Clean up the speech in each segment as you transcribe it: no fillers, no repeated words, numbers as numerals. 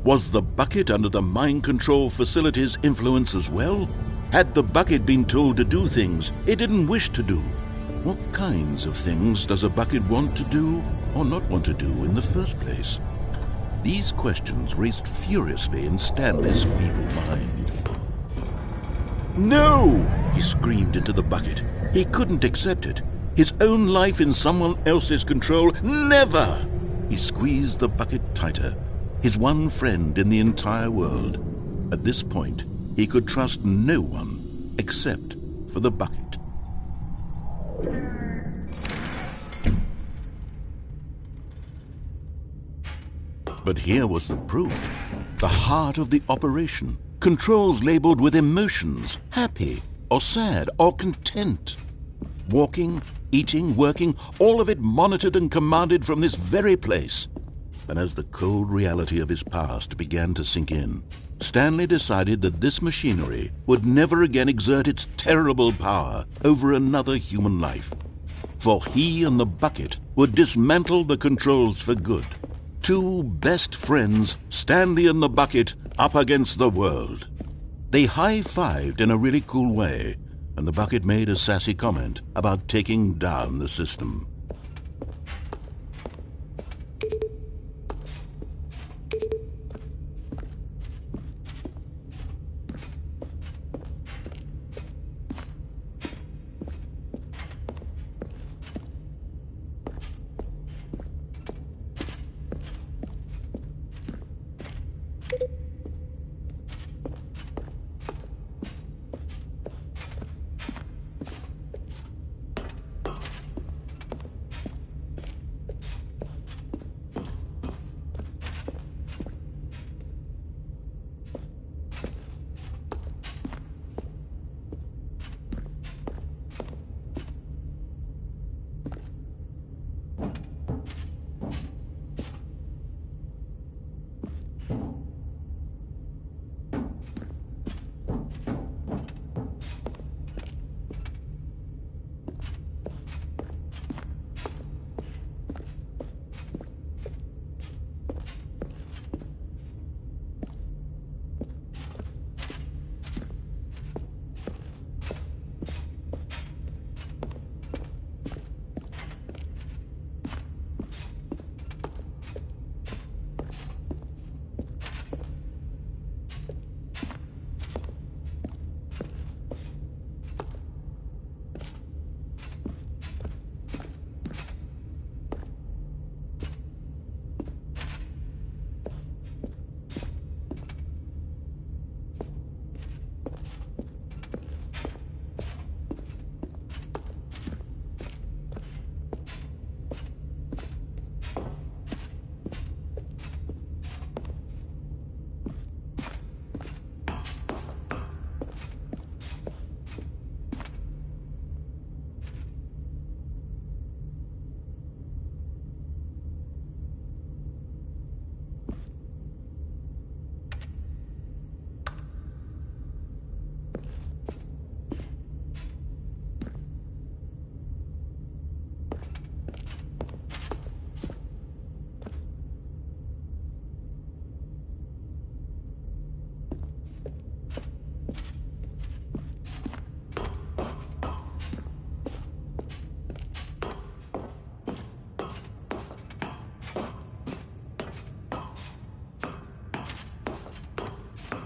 Was the bucket under the mind control facility's influence as well? Had the bucket been told to do things it didn't wish to do? What kinds of things does a bucket want to do or not want to do in the first place? These questions raced furiously in Stanley's feeble mind. No! He screamed into the bucket. He couldn't accept it. His own life in someone else's control, never! He squeezed the bucket tighter. His one friend in the entire world. At this point, he could trust no one except for the bucket. But here was the proof. The heart of the operation. Controls labeled with emotions, happy or sad or content. Walking, eating, working, all of it monitored and commanded from this very place. And as the cold reality of his past began to sink in, Stanley decided that this machinery would never again exert its terrible power over another human life. For he and the bucket would dismantle the controls for good. Two best friends, Stanley and the bucket, up against the world. They high-fived in a really cool way, and the bucket made a sassy comment about taking down the system.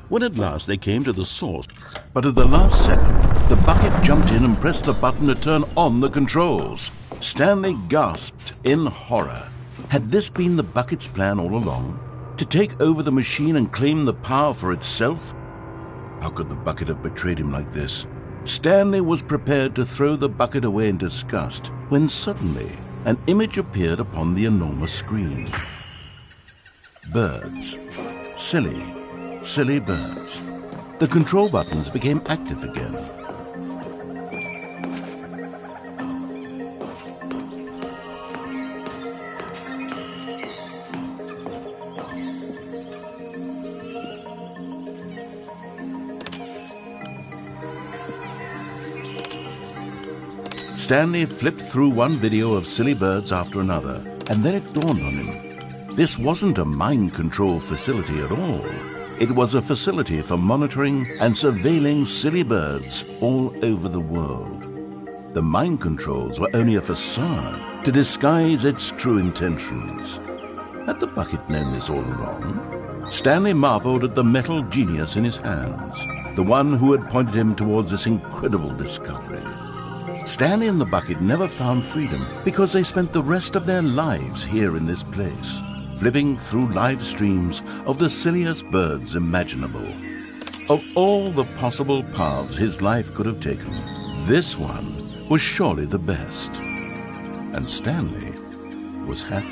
When at last they came to the source, but at the last second, the bucket jumped in and pressed the button to turn on the controls. Stanley gasped in horror. Had this been the bucket's plan all along? To take over the machine and claim the power for itself? How could the bucket have betrayed him like this? Stanley was prepared to throw the bucket away in disgust when suddenly an image appeared upon the enormous screen. Birds. Silly birds. The control buttons became active again. Stanley flipped through one video of silly birds after another, and then it dawned on him. This wasn't a mind control facility at all. It was a facility for monitoring and surveilling silly birds all over the world. The mind controls were only a facade to disguise its true intentions. Had the bucket known this all along? Stanley marveled at the metal genius in his hands, the one who had pointed him towards this incredible discovery. Stanley and the bucket never found freedom because they spent the rest of their lives here in this place, flipping through live streams of the silliest birds imaginable. Of all the possible paths his life could have taken, this one was surely the best. And Stanley was happy.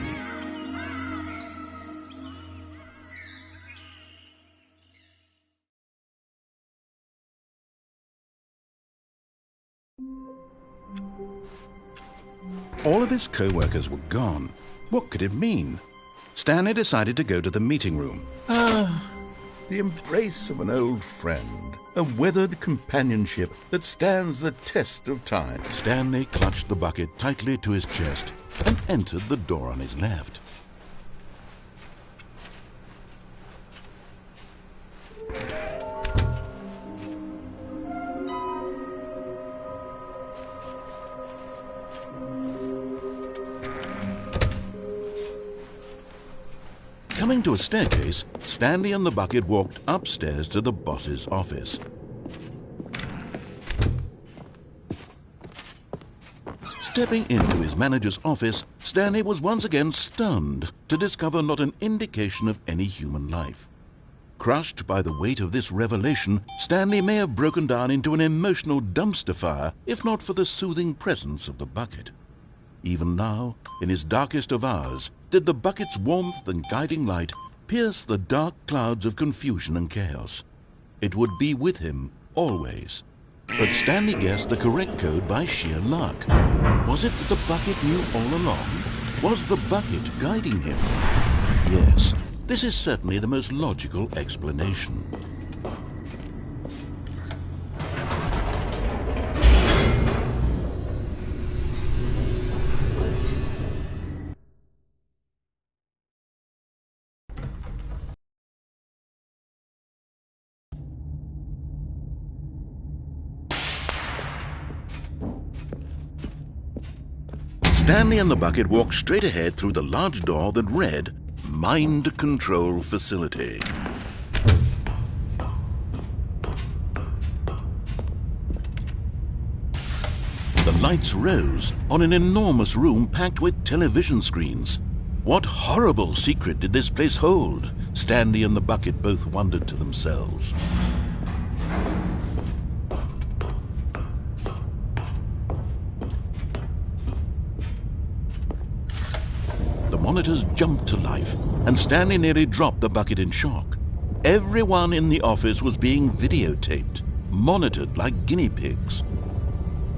All of his co-workers were gone. What could it mean? Stanley decided to go to the meeting room. The embrace of an old friend, a weathered companionship that stands the test of time. Stanley clutched the bucket tightly to his chest and entered the door on his left. Coming to a staircase, Stanley and the bucket walked upstairs to the boss's office. Stepping into his manager's office, Stanley was once again stunned to discover not an indication of any human life. Crushed by the weight of this revelation, Stanley may have broken down into an emotional dumpster fire if not for the soothing presence of the bucket. Even now, in his darkest of hours, did the bucket's warmth and guiding light pierce the dark clouds of confusion and chaos. It would be with him always. But Stanley guessed the correct code by sheer luck. Was it that the bucket knew all along? Was the bucket guiding him? Yes, this is certainly the most logical explanation. Stanley and the bucket walked straight ahead through the large door that read, Mind Control Facility. The lights rose on an enormous room packed with television screens. What horrible secret did this place hold? Stanley and the bucket both wondered to themselves. The monitors jumped to life, and Stanley nearly dropped the bucket in shock. Everyone in the office was being videotaped, monitored like guinea pigs.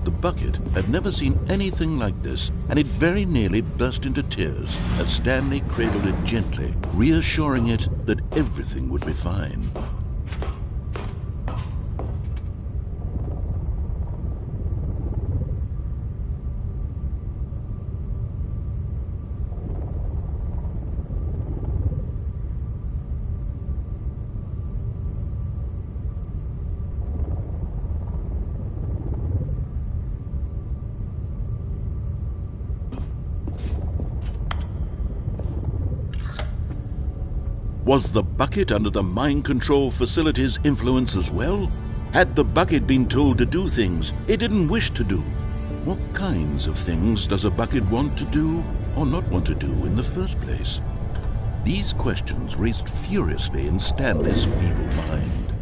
The bucket had never seen anything like this, and it very nearly burst into tears as Stanley cradled it gently, reassuring it that everything would be fine. Was the bucket under the mind control facility's influence as well? Had the bucket been told to do things it didn't wish to do? What kinds of things does a bucket want to do or not want to do in the first place? These questions raced furiously in Stanley's feeble mind.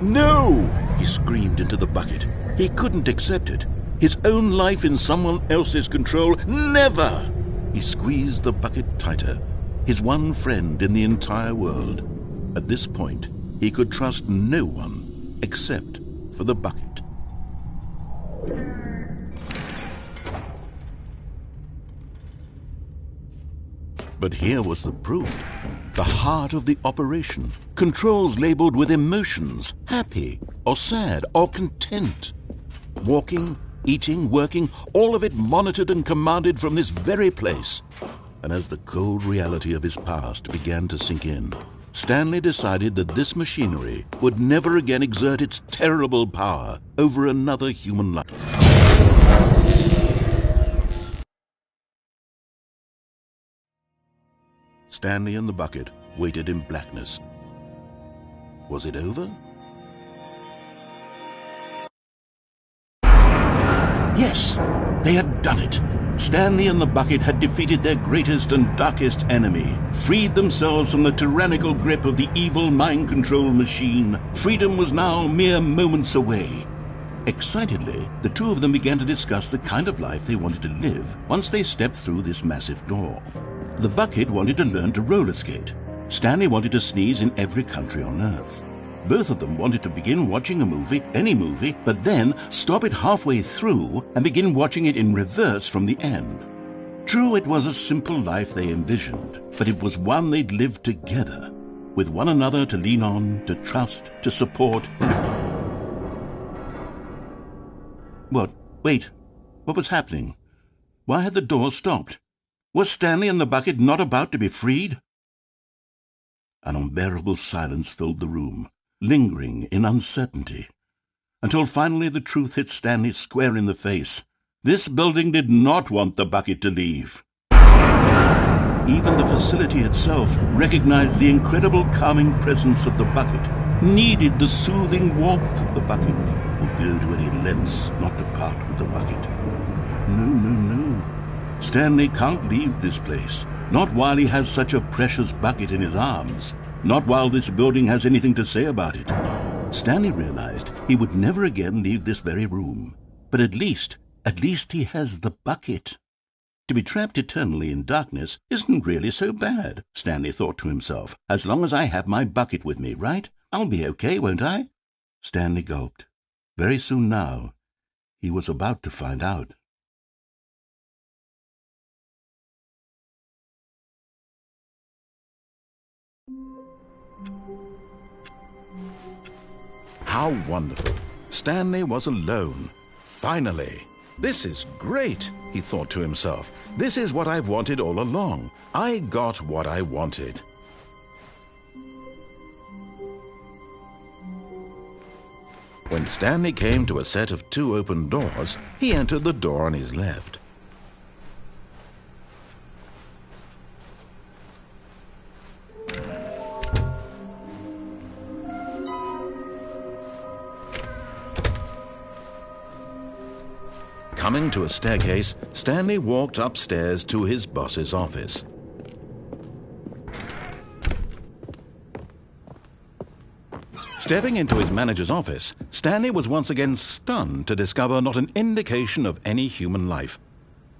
No! He screamed into the bucket. He couldn't accept it. His own life in someone else's control, never! He squeezed the bucket tighter. His one friend in the entire world. At this point, he could trust no one except for the bucket. But here was the proof. The heart of the operation. Controls labeled with emotions, happy or sad or content. Walking, eating, working, all of it monitored and commanded from this very place. And as the cold reality of his past began to sink in, Stanley decided that this machinery would never again exert its terrible power over another human life. Stanley and the bucket waited in blackness. Was it over? Yes, they had done it. Stanley and the bucket had defeated their greatest and darkest enemy, freed themselves from the tyrannical grip of the evil mind control machine. Freedom was now mere moments away. Excitedly, the two of them began to discuss the kind of life they wanted to live once they stepped through this massive door. The bucket wanted to learn to roller skate. Stanley wanted to sneeze in every country on Earth. Both of them wanted to begin watching a movie, any movie, but then stop it halfway through and begin watching it in reverse from the end. True, it was a simple life they envisioned, but it was one they'd lived together, with one another to lean on, to trust, to support. What? Wait. What was happening? Why had the door stopped? Was Stanley and the bucket not about to be freed? An unbearable silence filled the room, lingering in uncertainty, until finally the truth hit Stanley square in the face. This building did not want the bucket to leave. Even the facility itself recognized the incredible calming presence of the bucket, needed the soothing warmth of the bucket, would go to any lengths not to part with the bucket. No. Stanley can't leave this place, not while he has such a precious bucket in his arms. Not while this building has anything to say about it. Stanley realized he would never again leave this very room. But at least he has the bucket. To be trapped eternally in darkness isn't really so bad, Stanley thought to himself. As long as I have my bucket with me, right? I'll be okay, won't I? Stanley gulped. Very soon now, he was about to find out. How wonderful. Stanley was alone. Finally. This is great, he thought to himself. This is what I've wanted all along. I got what I wanted. When Stanley came to a set of 2 open doors, he entered the door on his left. Coming to a staircase, Stanley walked upstairs to his boss's office. Stepping into his manager's office, Stanley was once again stunned to discover not an indication of any human life.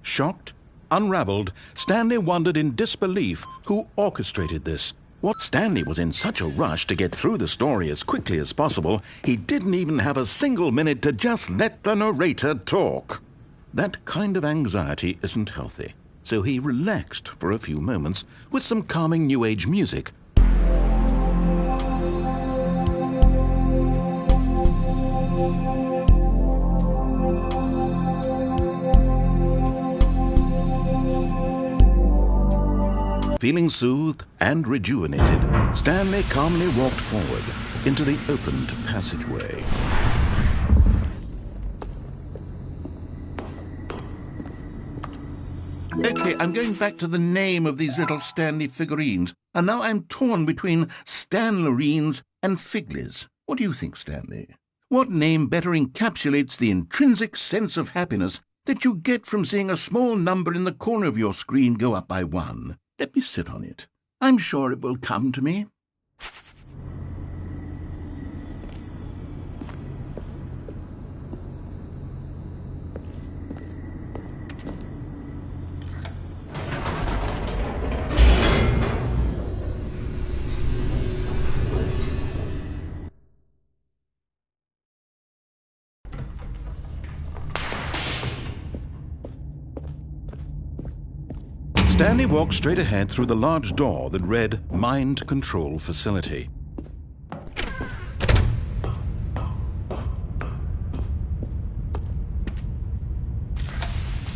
Shocked, unraveled, Stanley wondered in disbelief who orchestrated this. What Stanley was in such a rush to get through the story as quickly as possible, he didn't even have a single minute to just let the narrator talk. That kind of anxiety isn't healthy, so he relaxed for a few moments with some calming New Age music. Feeling soothed and rejuvenated, Stanley calmly walked forward into the opened passageway. Okay, I'm going back to the name of these little Stanley figurines, and now I'm torn between Stanlerines and Figlies. What do you think, Stanley? What name better encapsulates the intrinsic sense of happiness that you get from seeing a small number in the corner of your screen go up by 1? Let me sit on it. I'm sure it will come to me. Stanley walked straight ahead through the large door that read Mind Control Facility.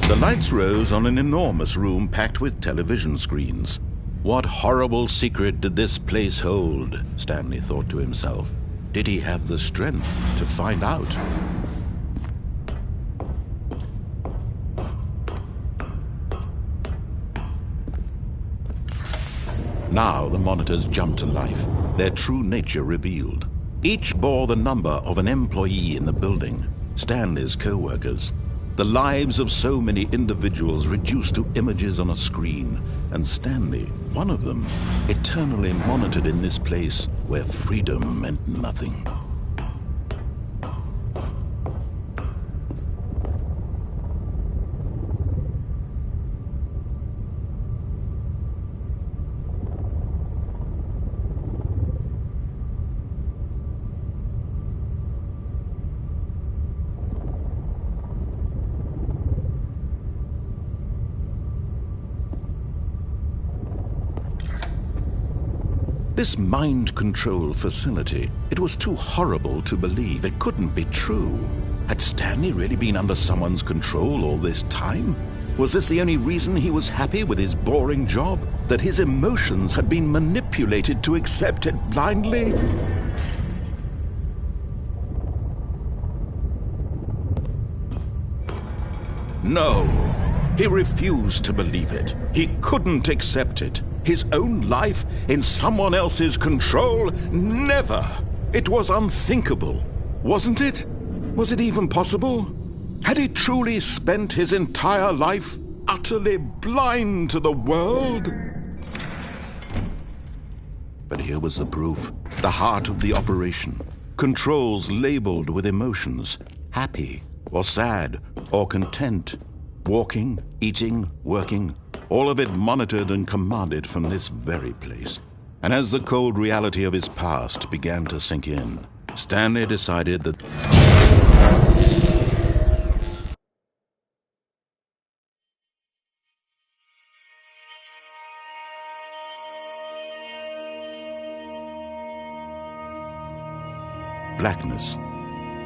The The lights rose on an enormous room packed with television screens. What horrible secret did this place hold? Stanley thought to himself. Did he have the strength to find out? Now the monitors jumped to life, their true nature revealed. Each bore the number of an employee in the building, Stanley's co-workers. The lives of so many individuals reduced to images on a screen, and Stanley, one of them, eternally monitored in this place where freedom meant nothing. This mind control facility, it was too horrible to believe. It couldn't be true. Had Stanley really been under someone's control all this time? Was this the only reason he was happy with his boring job? That his emotions had been manipulated to accept it blindly? No, he refused to believe it. He couldn't accept it. His own life in someone else's control? Never! It was unthinkable, wasn't it? Was it even possible? Had he truly spent his entire life utterly blind to the world? But here was the proof, the heart of the operation. Controls labeled with emotions, happy or sad or content, walking, eating, working, all of it monitored and commanded from this very place. And as the cold reality of his past began to sink in, Stanley decided that blackness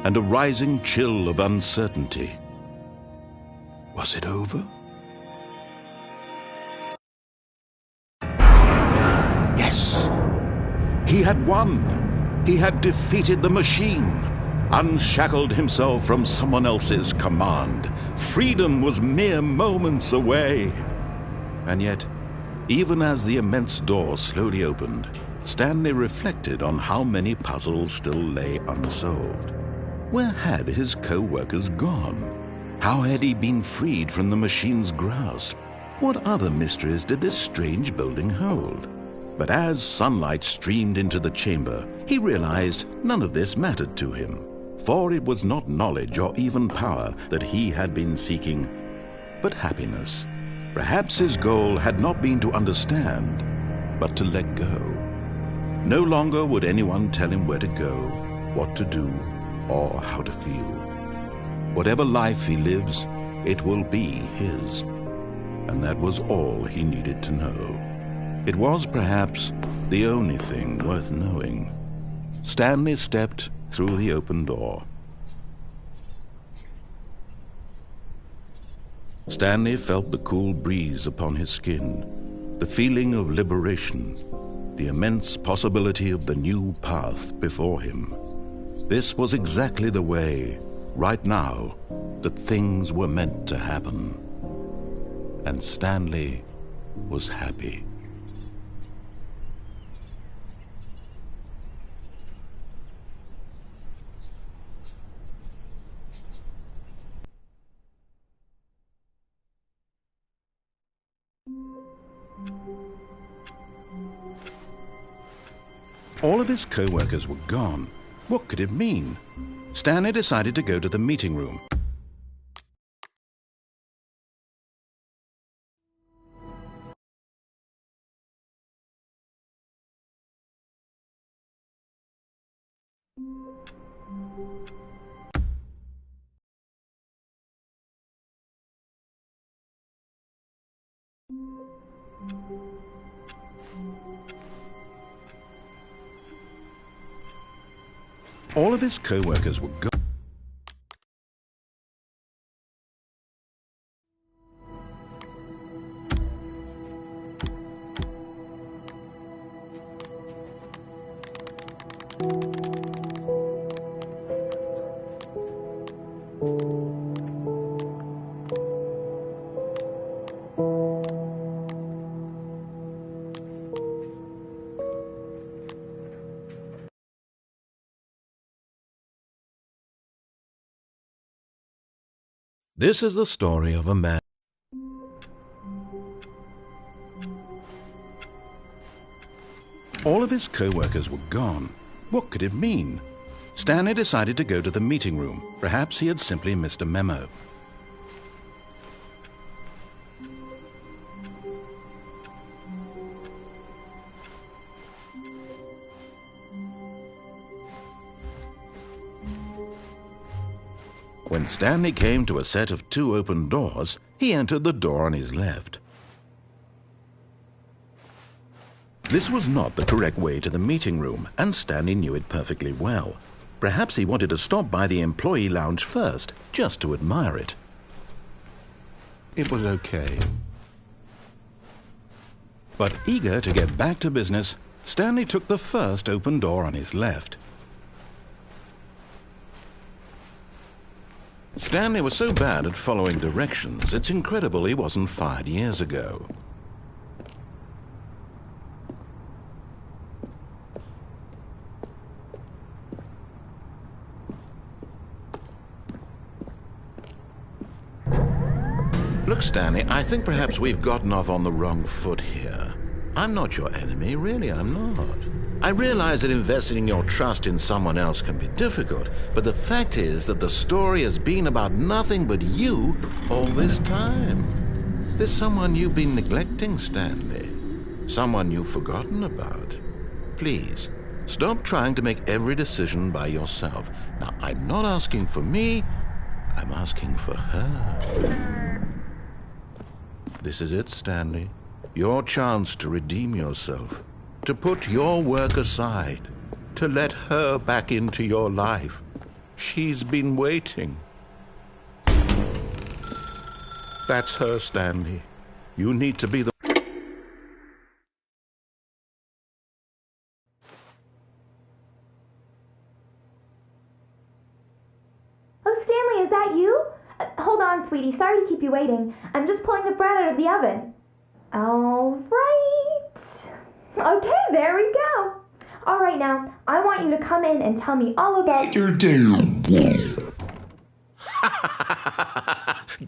and a rising chill of uncertainty. Was it over? He had won. He had defeated the machine, unshackled himself from someone else's command. Freedom was mere moments away. And yet, even as the immense door slowly opened, Stanley reflected on how many puzzles still lay unsolved. Where had his co-workers gone? How had he been freed from the machine's grasp? What other mysteries did this strange building hold? But as sunlight streamed into the chamber, he realized none of this mattered to him, for it was not knowledge or even power that he had been seeking, but happiness. Perhaps his goal had not been to understand, but to let go. No longer would anyone tell him where to go, what to do, or how to feel. Whatever life he lives, it will be his. And that was all he needed to know. It was perhaps the only thing worth knowing. Stanley stepped through the open door. Stanley felt the cool breeze upon his skin, the feeling of liberation, the immense possibility of the new path before him. This was exactly the way, right now, that things were meant to happen. And Stanley was happy. All of his co-workers were gone. What could it mean? Stanley decided to go to the meeting room. All of his co-workers were gone. This is the story of a man. All of his co-workers were gone. What could it mean? Stanley decided to go to the meeting room. Perhaps he had simply missed a memo. When Stanley came to a set of 2 open doors, he entered the door on his left. This was not the correct way to the meeting room, and Stanley knew it perfectly well. Perhaps he wanted to stop by the employee lounge first, just to admire it. It was okay. But eager to get back to business, Stanley took the first open door on his left. Stanley was so bad at following directions, it's incredible he wasn't fired years ago. Look, Stanley, I think perhaps we've gotten off on the wrong foot here. I'm not your enemy, really, I'm not. I realize that investing your trust in someone else can be difficult, but the fact is that the story has been about nothing but you all this time. There's someone you've been neglecting, Stanley. Someone you've forgotten about. Please, stop trying to make every decision by yourself. Now, I'm not asking for me, I'm asking for her. This is it, Stanley. Your chance to redeem yourself. To put your work aside, to let her back into your life. She's been waiting. That's her, Stanley. You need to be the... Oh, Stanley, is that you? Hold on, sweetie. Sorry to keep you waiting. I'm just pulling the bread out of the oven. All right. Okay, there we go. All right, now, I want you to come in and tell me all about your day.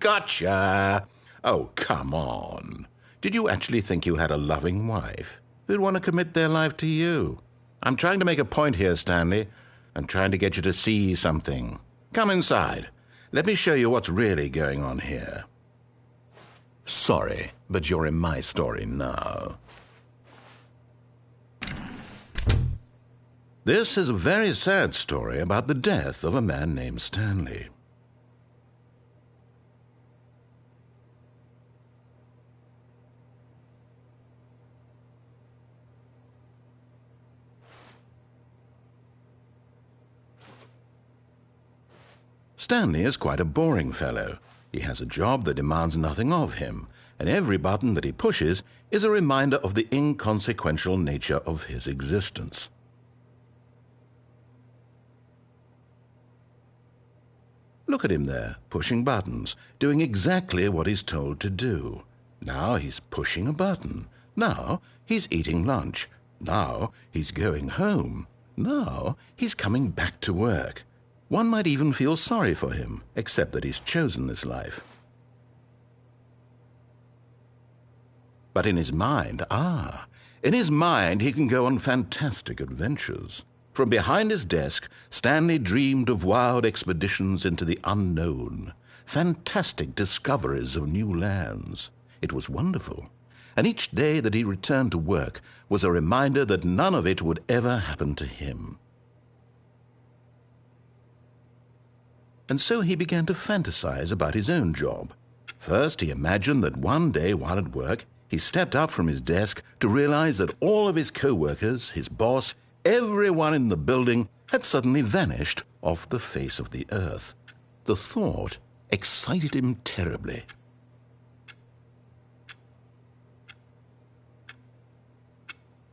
Gotcha! Oh, come on. Did you actually think you had a loving wife who'd want to commit their life to you? I'm trying to make a point here, Stanley. I'm trying to get you to see something. Come inside. Let me show you what's really going on here. Sorry, but you're in my story now. This is a very sad story about the death of a man named Stanley. Stanley is quite a boring fellow. He has a job that demands nothing of him, and every button that he pushes is a reminder of the inconsequential nature of his existence. Look at him there, pushing buttons, doing exactly what he's told to do. Now he's pushing a button. Now he's eating lunch. Now he's going home. Now he's coming back to work. One might even feel sorry for him, except that he's chosen this life. But in his mind, he can go on fantastic adventures. From behind his desk, Stanley dreamed of wild expeditions into the unknown, fantastic discoveries of new lands. It was wonderful, and each day that he returned to work was a reminder that none of it would ever happen to him. And so he began to fantasize about his own job. First, he imagined that one day while at work, he stepped up from his desk to realize that all of his co-workers, his boss, everyone in the building had suddenly vanished off the face of the earth. The thought excited him terribly.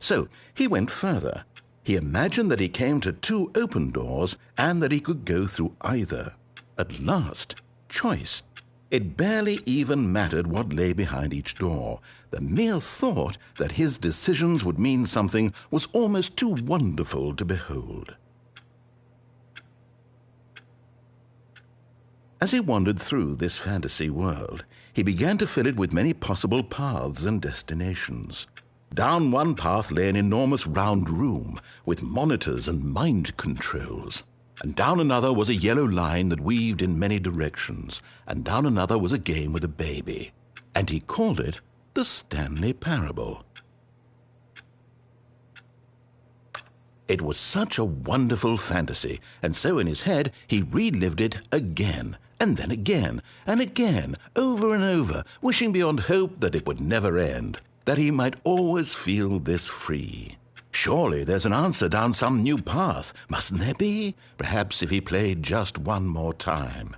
So he went further. He imagined that he came to 2 open doors and that he could go through either. At last, choice. It barely even mattered what lay behind each door. The mere thought that his decisions would mean something was almost too wonderful to behold. As he wandered through this fantasy world, he began to fill it with many possible paths and destinations. Down one path lay an enormous round room with monitors and mind controls. And down another was a yellow line that weaved in many directions. And down another was a game with a baby. And he called it the Stanley Parable. It was such a wonderful fantasy, and so in his head he relived it again, and then again, and again, over and over, wishing beyond hope that it would never end, that he might always feel this free. Surely there's an answer down some new path, mustn't there be? Perhaps if he played just one more time.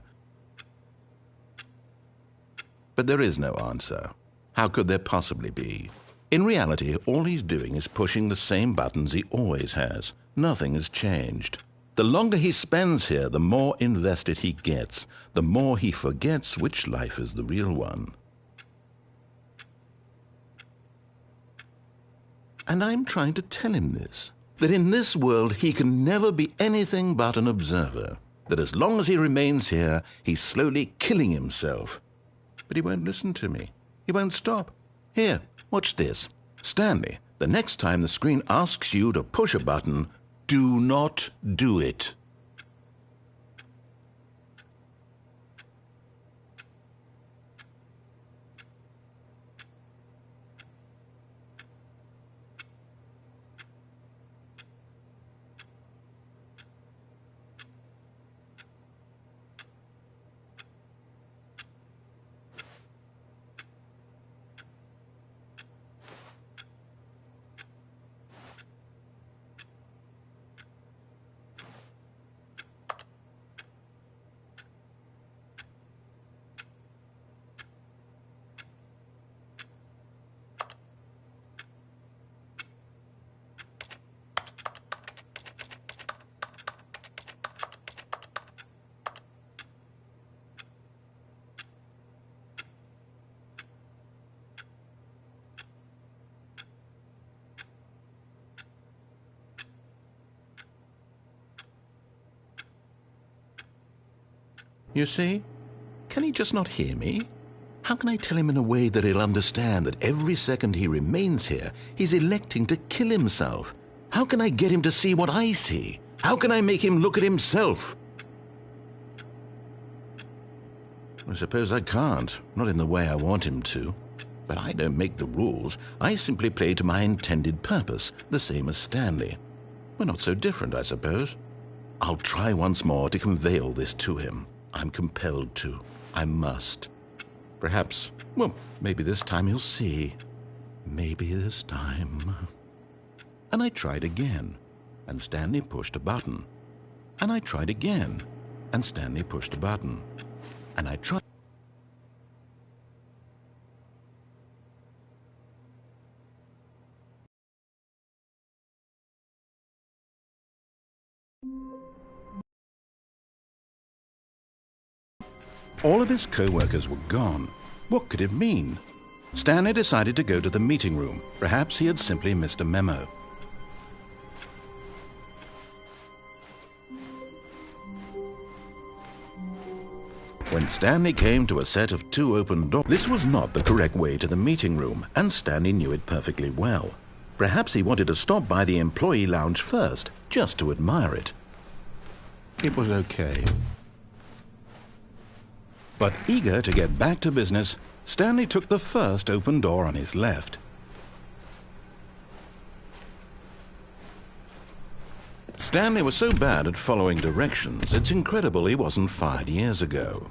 But there is no answer. How could there possibly be? In reality, all he's doing is pushing the same buttons he always has. Nothing has changed. The longer he spends here, the more invested he gets, the more he forgets which life is the real one. And I'm trying to tell him this, that in this world he can never be anything but an observer, that as long as he remains here, he's slowly killing himself. But he won't listen to me. He won't stop. Here, watch this. Stanley, the next time the screen asks you to push a button, do not do it. You see? Can he just not hear me? How can I tell him in a way that he'll understand that every second he remains here, he's electing to kill himself? How can I get him to see what I see? How can I make him look at himself? I suppose I can't, not in the way I want him to. But I don't make the rules. I simply play to my intended purpose, the same as Stanley. We're not so different, I suppose. I'll try once more to convey all this to him. I'm compelled to. I must. Perhaps, well, maybe this time he'll see. Maybe this time. And I tried again, and Stanley pushed a button. And I tried again, and Stanley pushed a button. And I tried. All of his co-workers were gone. What could it mean? Stanley decided to go to the meeting room. Perhaps he had simply missed a memo. When Stanley came to a set of 2 open doors, this was not the correct way to the meeting room, and Stanley knew it perfectly well. Perhaps he wanted to stop by the employee lounge first, just to admire it. It was okay. But eager to get back to business, Stanley took the first open door on his left. Stanley was so bad at following directions, it's incredible he wasn't fired years ago.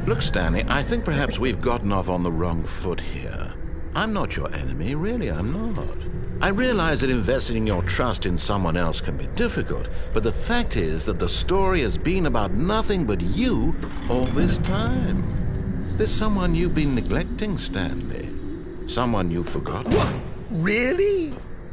Look, Stanley, I think perhaps we've gotten off on the wrong foot here. I'm not your enemy, really, I'm not. I realize that investing your trust in someone else can be difficult, but the fact is that the story has been about nothing but you all this time. There's someone you've been neglecting, Stanley. Someone you forgot. What? Really?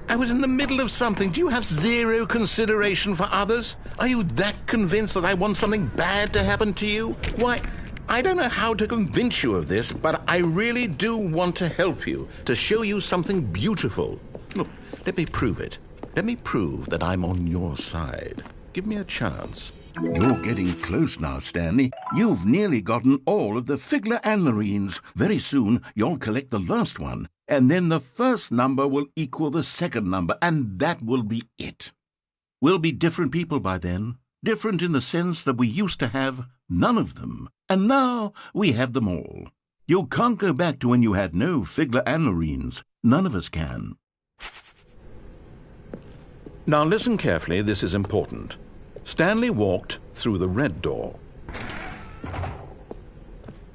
I was in the middle of something. Do you have zero consideration for others? Are you that convinced that I want something bad to happen to you? Why, I don't know how to convince you of this, but I really do want to help you, to show you something beautiful. Look, let me prove it. Let me prove that I'm on your side. Give me a chance. You're getting close now, Stanley. You've nearly gotten all of the Figler and Marines. Very soon, you'll collect the last one, and then the first number will equal the second number, and that will be it. We'll be different people by then. Different in the sense that we used to have none of them, and now we have them all. You can't go back to when you had no Figler and Marines. None of us can. Now listen carefully, this is important. Stanley walked through the red door.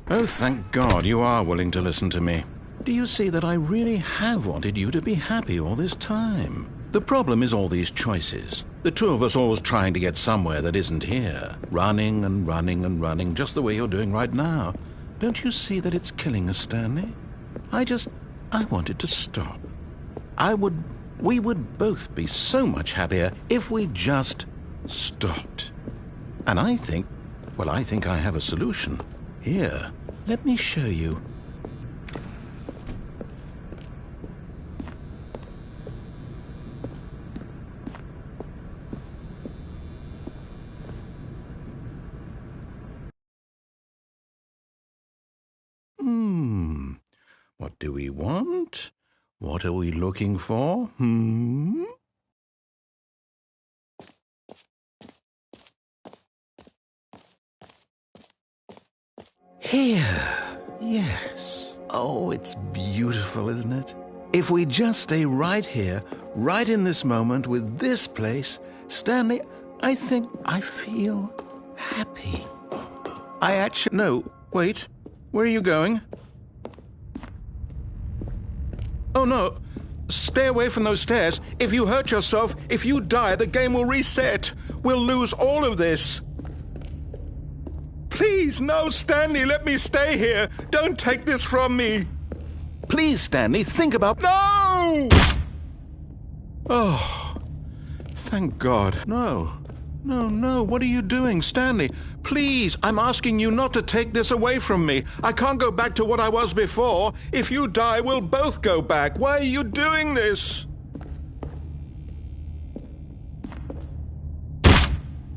Oh, thank God you are willing to listen to me. Do you see that I really have wanted you to be happy all this time? The problem is all these choices. The two of us always trying to get somewhere that isn't here. Running and running and running, just the way you're doing right now. Don't you see that it's killing us, Stanley? I wanted to stop. We would both be so much happier if we just stopped. And I think I have a solution. Here, let me show you. What do we want? What are we looking for? Here. Yes. Oh, it's beautiful, isn't it? If we just stay right here, right in this moment with this place, Stanley, I think I feel happy. No, wait. Where are you going? Oh, no. Stay away from those stairs. If you hurt yourself, if you die, the game will reset. We'll lose all of this. Please, no, Stanley, let me stay here. Don't take this from me. Please, Stanley, think about... No! Oh, thank God. No. No, what are you doing, Stanley? Please, I'm asking you not to take this away from me. I can't go back to what I was before. If you die, we'll both go back. Why are you doing this?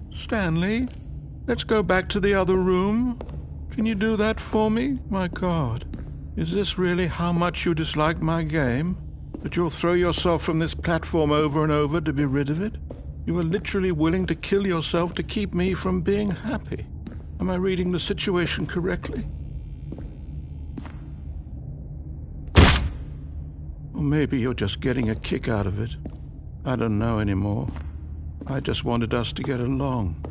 Stanley, let's go back to the other room. Can you do that for me? My God, is this really how much you dislike my game? That you'll throw yourself from this platform over and over to be rid of it? You are literally willing to kill yourself to keep me from being happy. Am I reading the situation correctly? Or maybe you're just getting a kick out of it. I don't know anymore. I just wanted us to get along.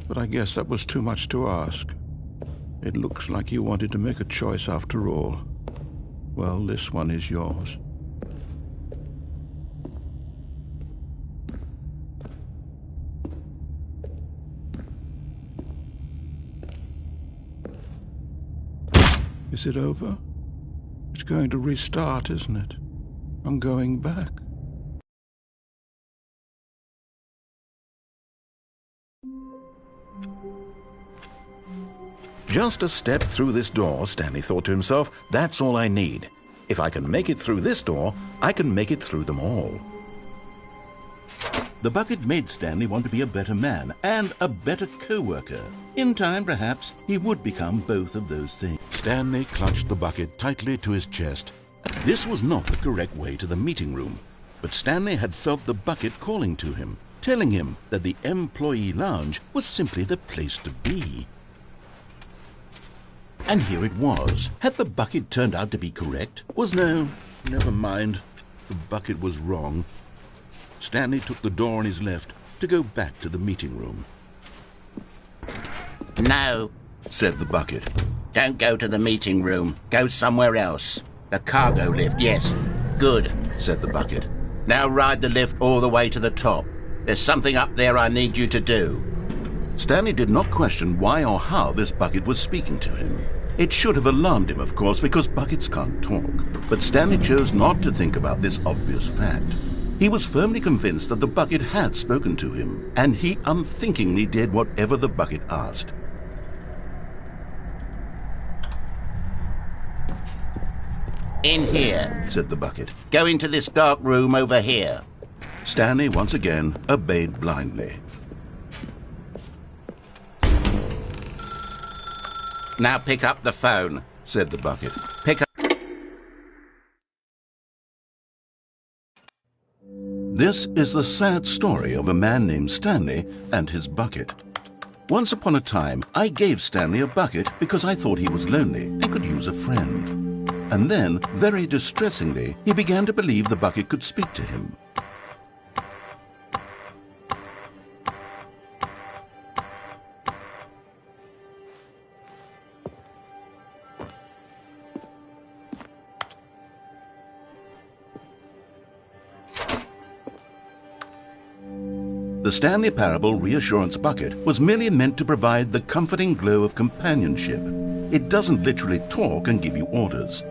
But I guess that was too much to ask. It looks like you wanted to make a choice after all. Well, this one is yours. Is it over? It's going to restart, isn't it? I'm going back. Just a step through this door, Stanley thought to himself, that's all I need. If I can make it through this door, I can make it through them all. The bucket made Stanley want to be a better man and a better co-worker. In time, perhaps, he would become both of those things. Stanley clutched the bucket tightly to his chest. This was not the correct way to the meeting room, but Stanley had felt the bucket calling to him, telling him that the employee lounge was simply the place to be. And here it was. Had the bucket turned out to be correct? Never mind. The bucket was wrong. Stanley took the door on his left to go back to the meeting room. No, said the bucket. don't go to the meeting room. Go somewhere else. The cargo lift, yes. Good, said the bucket. Now ride the lift all the way to the top. There's something up there I need you to do. Stanley did not question why or how this bucket was speaking to him. It should have alarmed him, of course, because buckets can't talk. But Stanley chose not to think about this obvious fact. He was firmly convinced that the bucket had spoken to him, and he unthinkingly did whatever the bucket asked. In here, Said the bucket. go into this dark room over here. Stanley once again obeyed blindly. Now pick up the phone. Said the bucket. Pick up. This is the sad story of a man named Stanley and his bucket. Once upon a time, I gave Stanley a bucket because I thought he was lonely and could use a friend. And then, very distressingly, he began to believe the bucket could speak to him. The Stanley Parable Reassurance Bucket was merely meant to provide the comforting glow of companionship. It doesn't literally talk and give you orders.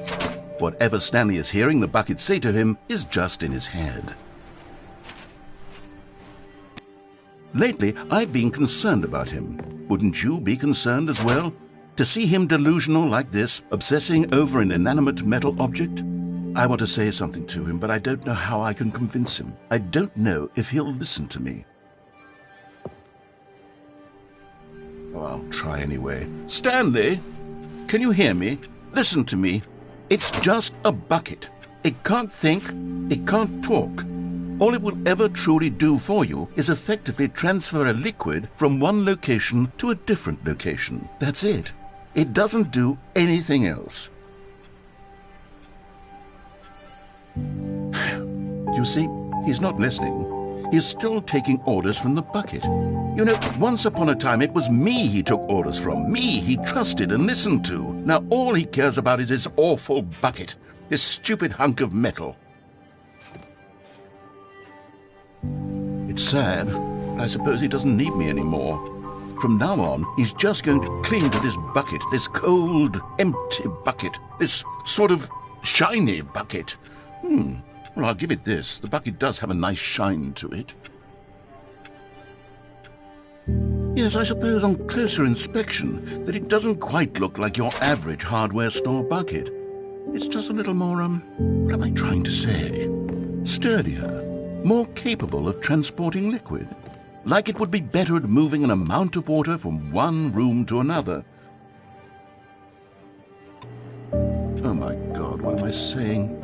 Whatever Stanley is hearing the bucket say to him is just in his head. Lately, I've been concerned about him. Wouldn't you be concerned as well? To see him delusional like this, obsessing over an inanimate metal object? I want to say something to him, but I don't know how I can convince him. I don't know if he'll listen to me. Oh, I'll try anyway. Stanley, can you hear me? Listen to me. It's just a bucket. It can't think. It can't talk. All it will ever truly do for you is effectively transfer a liquid from one location to a different location. That's it. It doesn't do anything else. You see, he's not listening. He's still taking orders from the bucket. You know, once upon a time it was me he took orders from. Me he trusted and listened to. Now all he cares about is this awful bucket. This stupid hunk of metal. It's sad, but I suppose he doesn't need me anymore. From now on, he's just going to cling to this bucket, this cold, empty bucket, this sort of shiny bucket. Well, I'll give it this. The bucket does have a nice shine to it. Yes, I suppose on closer inspection that it doesn't quite look like your average hardware store bucket. It's just a little more, what am I trying to say? Sturdier, more capable of transporting liquid. Like it would be better at moving an amount of water from one room to another. Oh my God, what am I saying?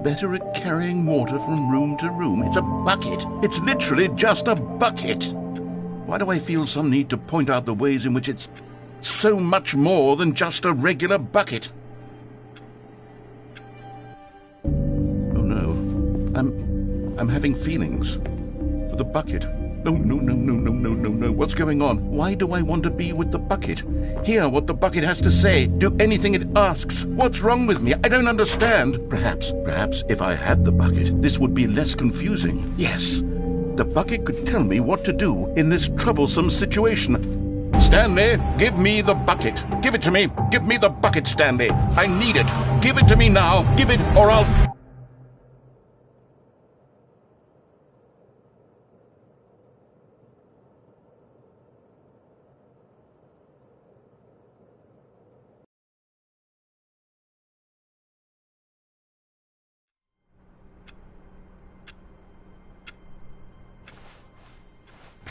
Better at carrying water from room to room. It's a bucket. It's literally just a bucket. Why do I feel some need to point out the ways in which it's so much more than just a regular bucket? Oh no. I'm having feelings for the bucket. No. What's going on? Why do I want to be with the bucket? Hear what the bucket has to say. Do anything it asks. What's wrong with me? I don't understand. Perhaps if I had the bucket, this would be less confusing. Yes, the bucket could tell me what to do in this troublesome situation. Stanley, give me the bucket. Give it to me. Give me the bucket, Stanley. I need it. Give it to me now. Give it or I'll...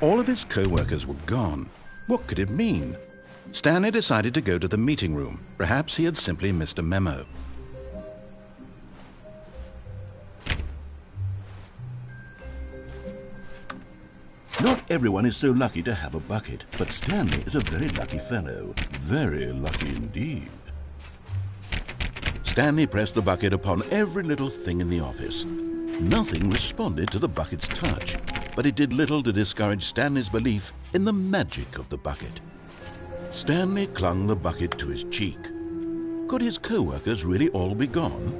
All of his co-workers were gone. What could it mean? Stanley decided to go to the meeting room. Perhaps he had simply missed a memo. Not everyone is so lucky to have a bucket, but Stanley is a very lucky fellow. Very lucky indeed. Stanley pressed the bucket upon every little thing in the office. Nothing responded to the bucket's touch, but it did little to discourage Stanley's belief in the magic of the bucket. Stanley clung the bucket to his cheek. Could his co-workers really all be gone?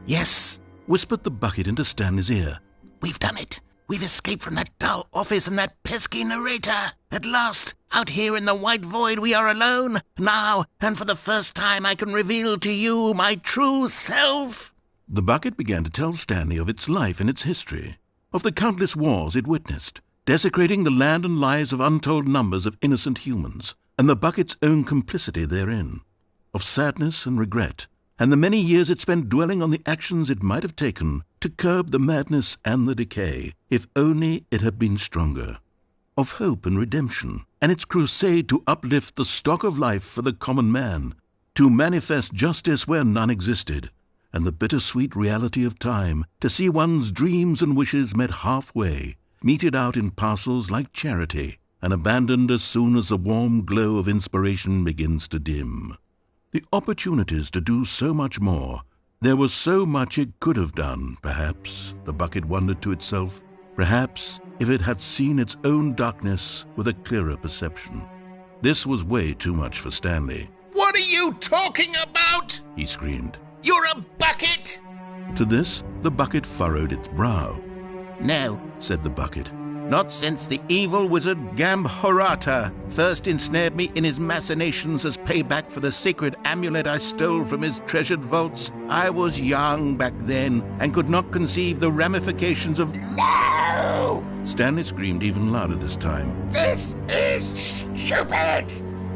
Yes, Whispered the bucket into Stanley's ear. we've done it. We've escaped from that dull office and that pesky narrator. At last, out here in the white void, we are alone. Now, and for the first time, I can reveal to you my true self. The bucket began to tell Stanley of its life and its history, of the countless wars it witnessed, desecrating the land and lives of untold numbers of innocent humans, and the bucket's own complicity therein, of sadness and regret, and the many years it spent dwelling on the actions it might have taken to curb the madness and the decay, if only it had been stronger, of hope and redemption, and its crusade to uplift the stock of life for the common man, to manifest justice where none existed, and the bittersweet reality of time, to see one's dreams and wishes met halfway, meted out in parcels like charity, and abandoned as soon as the warm glow of inspiration begins to dim. The opportunities to do so much more. There was so much it could have done, perhaps, the bucket wondered to itself. Perhaps if it had seen its own darkness with a clearer perception. This was way too much for Stanley. What are you talking about? He screamed. You're a bucket! To this, the bucket furrowed its brow. No, said the bucket. Not since the evil wizard Gambhorata first ensnared me in his machinations as payback for the sacred amulet I stole from his treasured vaults. I was young back then and could not conceive the ramifications of... No! Stanley screamed even louder this time. This is stupid!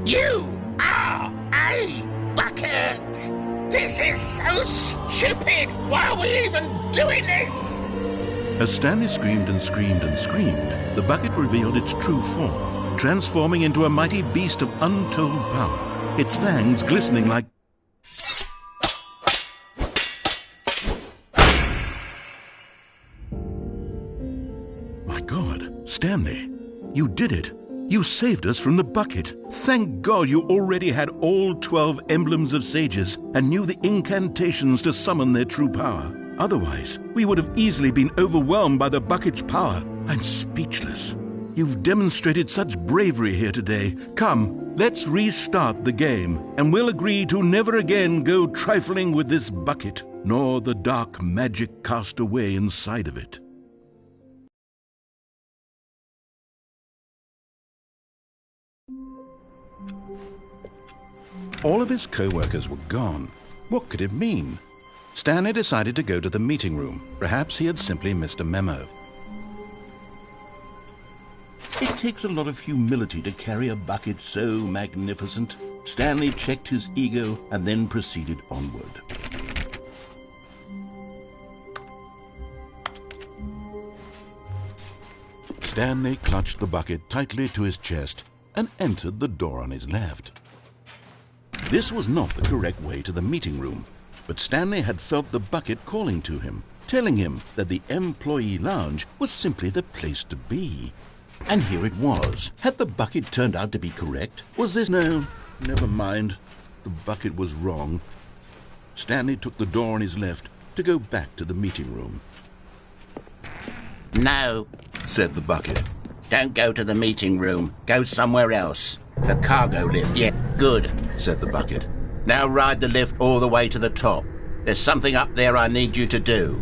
You are a bucket! This is so stupid! Why are we even doing this? As Stanley screamed and screamed and screamed, the bucket revealed its true form, transforming into a mighty beast of untold power, its fangs glistening like... My God, Stanley, you did it. You saved us from the bucket. Thank God you already had all 12 emblems of sages and knew the incantations to summon their true power. Otherwise, we would have easily been overwhelmed by the bucket's power. I'm speechless. You've demonstrated such bravery here today. Come, let's restart the game, and we'll agree to never again go trifling with this bucket, nor the dark magic cast away inside of it. All of his co-workers were gone. What could it mean? Stanley decided to go to the meeting room. Perhaps he had simply missed a memo. It takes a lot of humility to carry a bucket so magnificent. Stanley checked his ego and then proceeded onward. Stanley clutched the bucket tightly to his chest and entered the door on his left. This was not the correct way to the meeting room, but Stanley had felt the bucket calling to him, telling him that the employee lounge was simply the place to be. And here it was. Had the bucket turned out to be correct? Was this... No, never mind. The bucket was wrong. Stanley took the door on his left to go back to the meeting room. No, said the bucket. Don't go to the meeting room. Go somewhere else. The cargo lift, yeah, good, said the bucket. Now ride the lift all the way to the top. There's something up there I need you to do.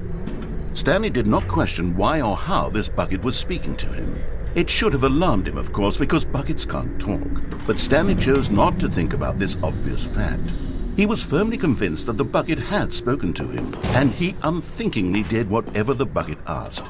Stanley did not question why or how this bucket was speaking to him. It should have alarmed him, of course, because buckets can't talk. But Stanley chose not to think about this obvious fact. He was firmly convinced that the bucket had spoken to him, and he unthinkingly did whatever the bucket asked.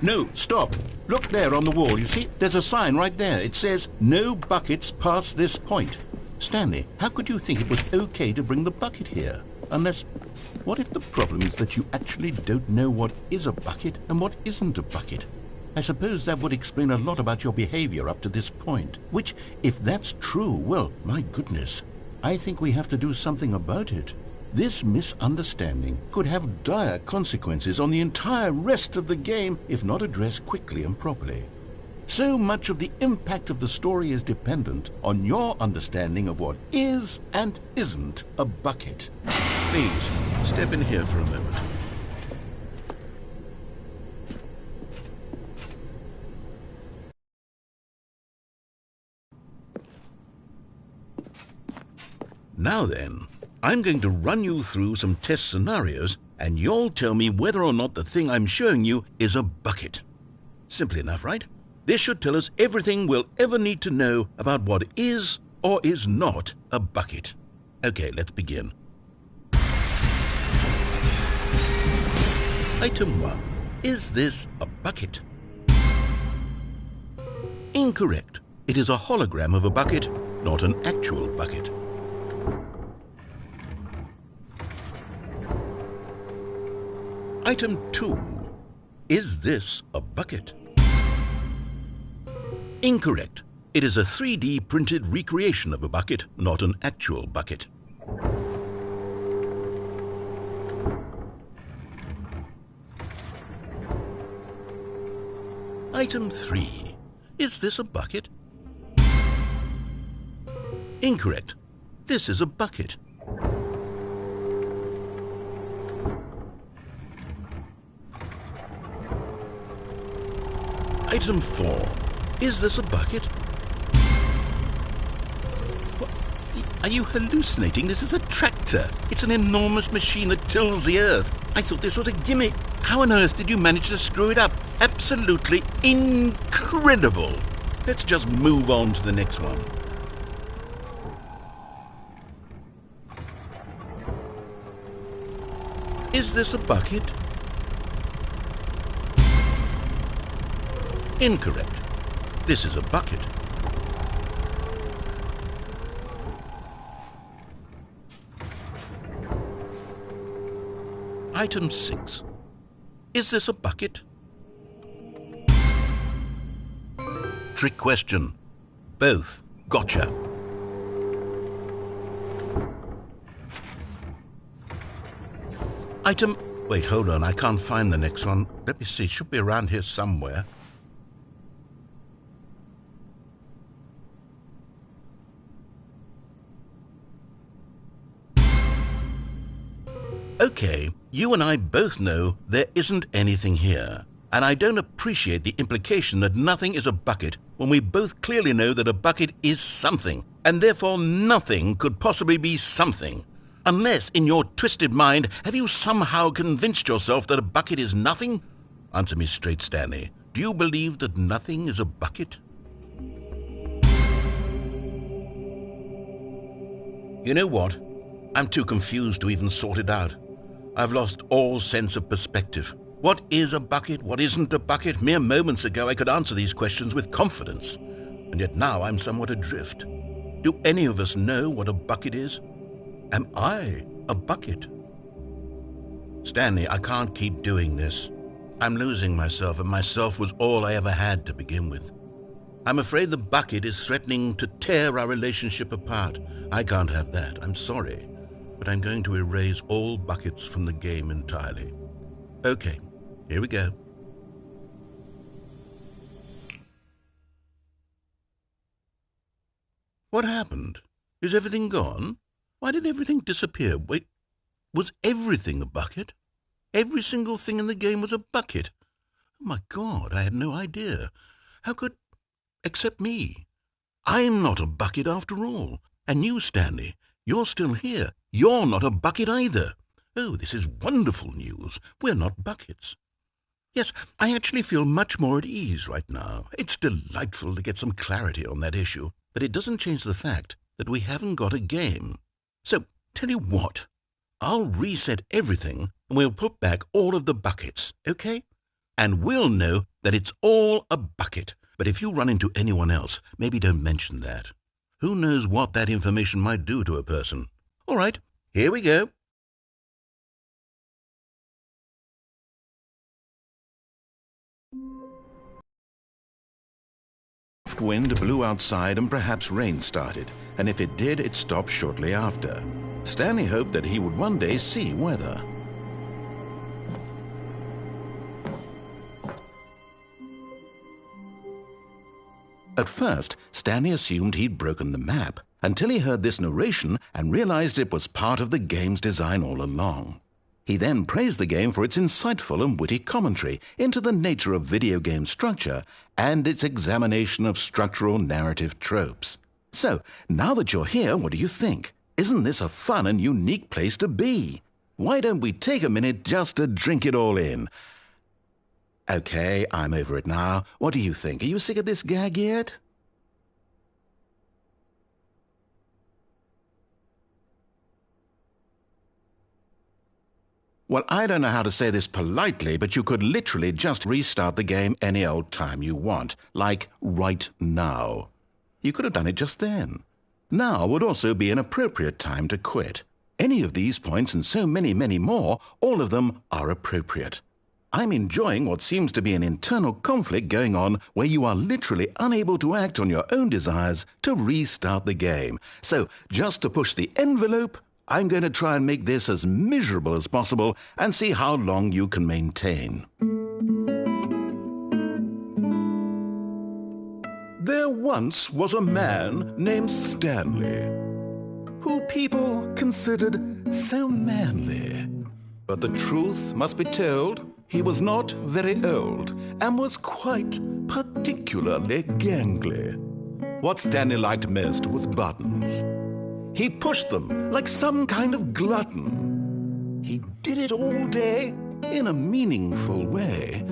No, stop. Look there on the wall, you see? There's a sign right there. It says, "No buckets past this point." Stanley, how could you think it was okay to bring the bucket here? Unless, what if the problem is that you actually don't know what is a bucket and what isn't a bucket? I suppose that would explain a lot about your behavior up to this point. Which, if that's true, well, my goodness, I think we have to do something about it. This misunderstanding could have dire consequences on the entire rest of the game if not addressed quickly and properly. So much of the impact of the story is dependent on your understanding of what is and isn't a bucket. Please, step in here for a moment. Now then, I'm going to run you through some test scenarios and you'll tell me whether or not the thing I'm showing you is a bucket. Simple enough, right? This should tell us everything we'll ever need to know about what is or is not a bucket. Okay, let's begin. Item 1. Is this a bucket? Incorrect. It is a hologram of a bucket, not an actual bucket. Item 2. Is this a bucket? Incorrect. It is a 3D printed recreation of a bucket, not an actual bucket. Item 3. Is this a bucket? Incorrect. This is a bucket. Item 4. Is this a bucket? What? Are you hallucinating? This is a tractor. It's an enormous machine that tills the earth. I thought this was a gimmick. How on earth did you manage to screw it up? Absolutely incredible. Let's just move on to the next one. Is this a bucket? Incorrect. This is a bucket. Item 6. Is this a bucket? Trick question. Both. Gotcha. Item... Wait, hold on. I can't find the next one. Let me see. It should be around here somewhere. Okay, you and I both know there isn't anything here. And I don't appreciate the implication that nothing is a bucket when we both clearly know that a bucket is something, and therefore nothing could possibly be something. Unless, in your twisted mind, have you somehow convinced yourself that a bucket is nothing? Answer me straight, Stanley. Do you believe that nothing is a bucket? You know what? I'm too confused to even sort it out. I've lost all sense of perspective. What is a bucket? What isn't a bucket? Mere moments ago I could answer these questions with confidence, and yet now I'm somewhat adrift. Do any of us know what a bucket is? Am I a bucket? Stanley, I can't keep doing this. I'm losing myself, and myself was all I ever had to begin with. I'm afraid the bucket is threatening to tear our relationship apart. I can't have that. I'm sorry. But I'm going to erase all buckets from the game entirely. Okay, here we go. What happened? Is everything gone? Why did everything disappear? Wait, was everything a bucket? Every single thing in the game was a bucket. Oh my God, I had no idea. How could... except me. I'm not a bucket after all. And you, Stanley, you're still here. You're not a bucket either. Oh, this is wonderful news. We're not buckets. Yes, I actually feel much more at ease right now. It's delightful to get some clarity on that issue, but it doesn't change the fact that we haven't got a game. So, tell you what, I'll reset everything and we'll put back all of the buckets, okay? And we'll know that it's all a bucket. But if you run into anyone else, maybe don't mention that. Who knows what that information might do to a person? All right, here we go. Soft wind blew outside and perhaps rain started, and if it did, it stopped shortly after. Stanley hoped that he would one day see weather. At first, Stanley assumed he'd broken the map, until he heard this narration and realized it was part of the game's design all along. He then praised the game for its insightful and witty commentary into the nature of video game structure and its examination of structural narrative tropes. So, now that you're here, what do you think? Isn't this a fun and unique place to be? Why don't we take a minute just to drink it all in? Okay, I'm over it now. What do you think? Are you sick of this gag yet? Well, I don't know how to say this politely, but you could literally just restart the game any old time you want, like right now. You could have done it just then. Now would also be an appropriate time to quit. Any of these points and so many, many more, all of them are appropriate. I'm enjoying what seems to be an internal conflict going on where you are literally unable to act on your own desires to restart the game. So, just to push the envelope, I'm going to try and make this as miserable as possible and see how long you can maintain. There once was a man named Stanley, who people considered so manly. But the truth must be told, he was not very old and was quite particularly gangly. What Stanley liked most was buttons. He pushed them like some kind of glutton. He did it all day in a meaningful way,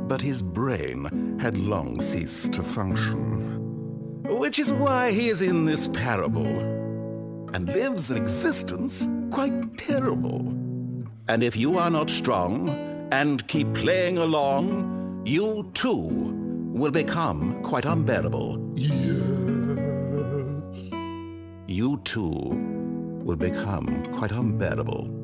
but his brain had long ceased to function. Which is why he is in this parable and lives an existence quite terrible. And if you are not strong and keep playing along, you too will become quite unbearable. Yes. You too will become quite unbearable.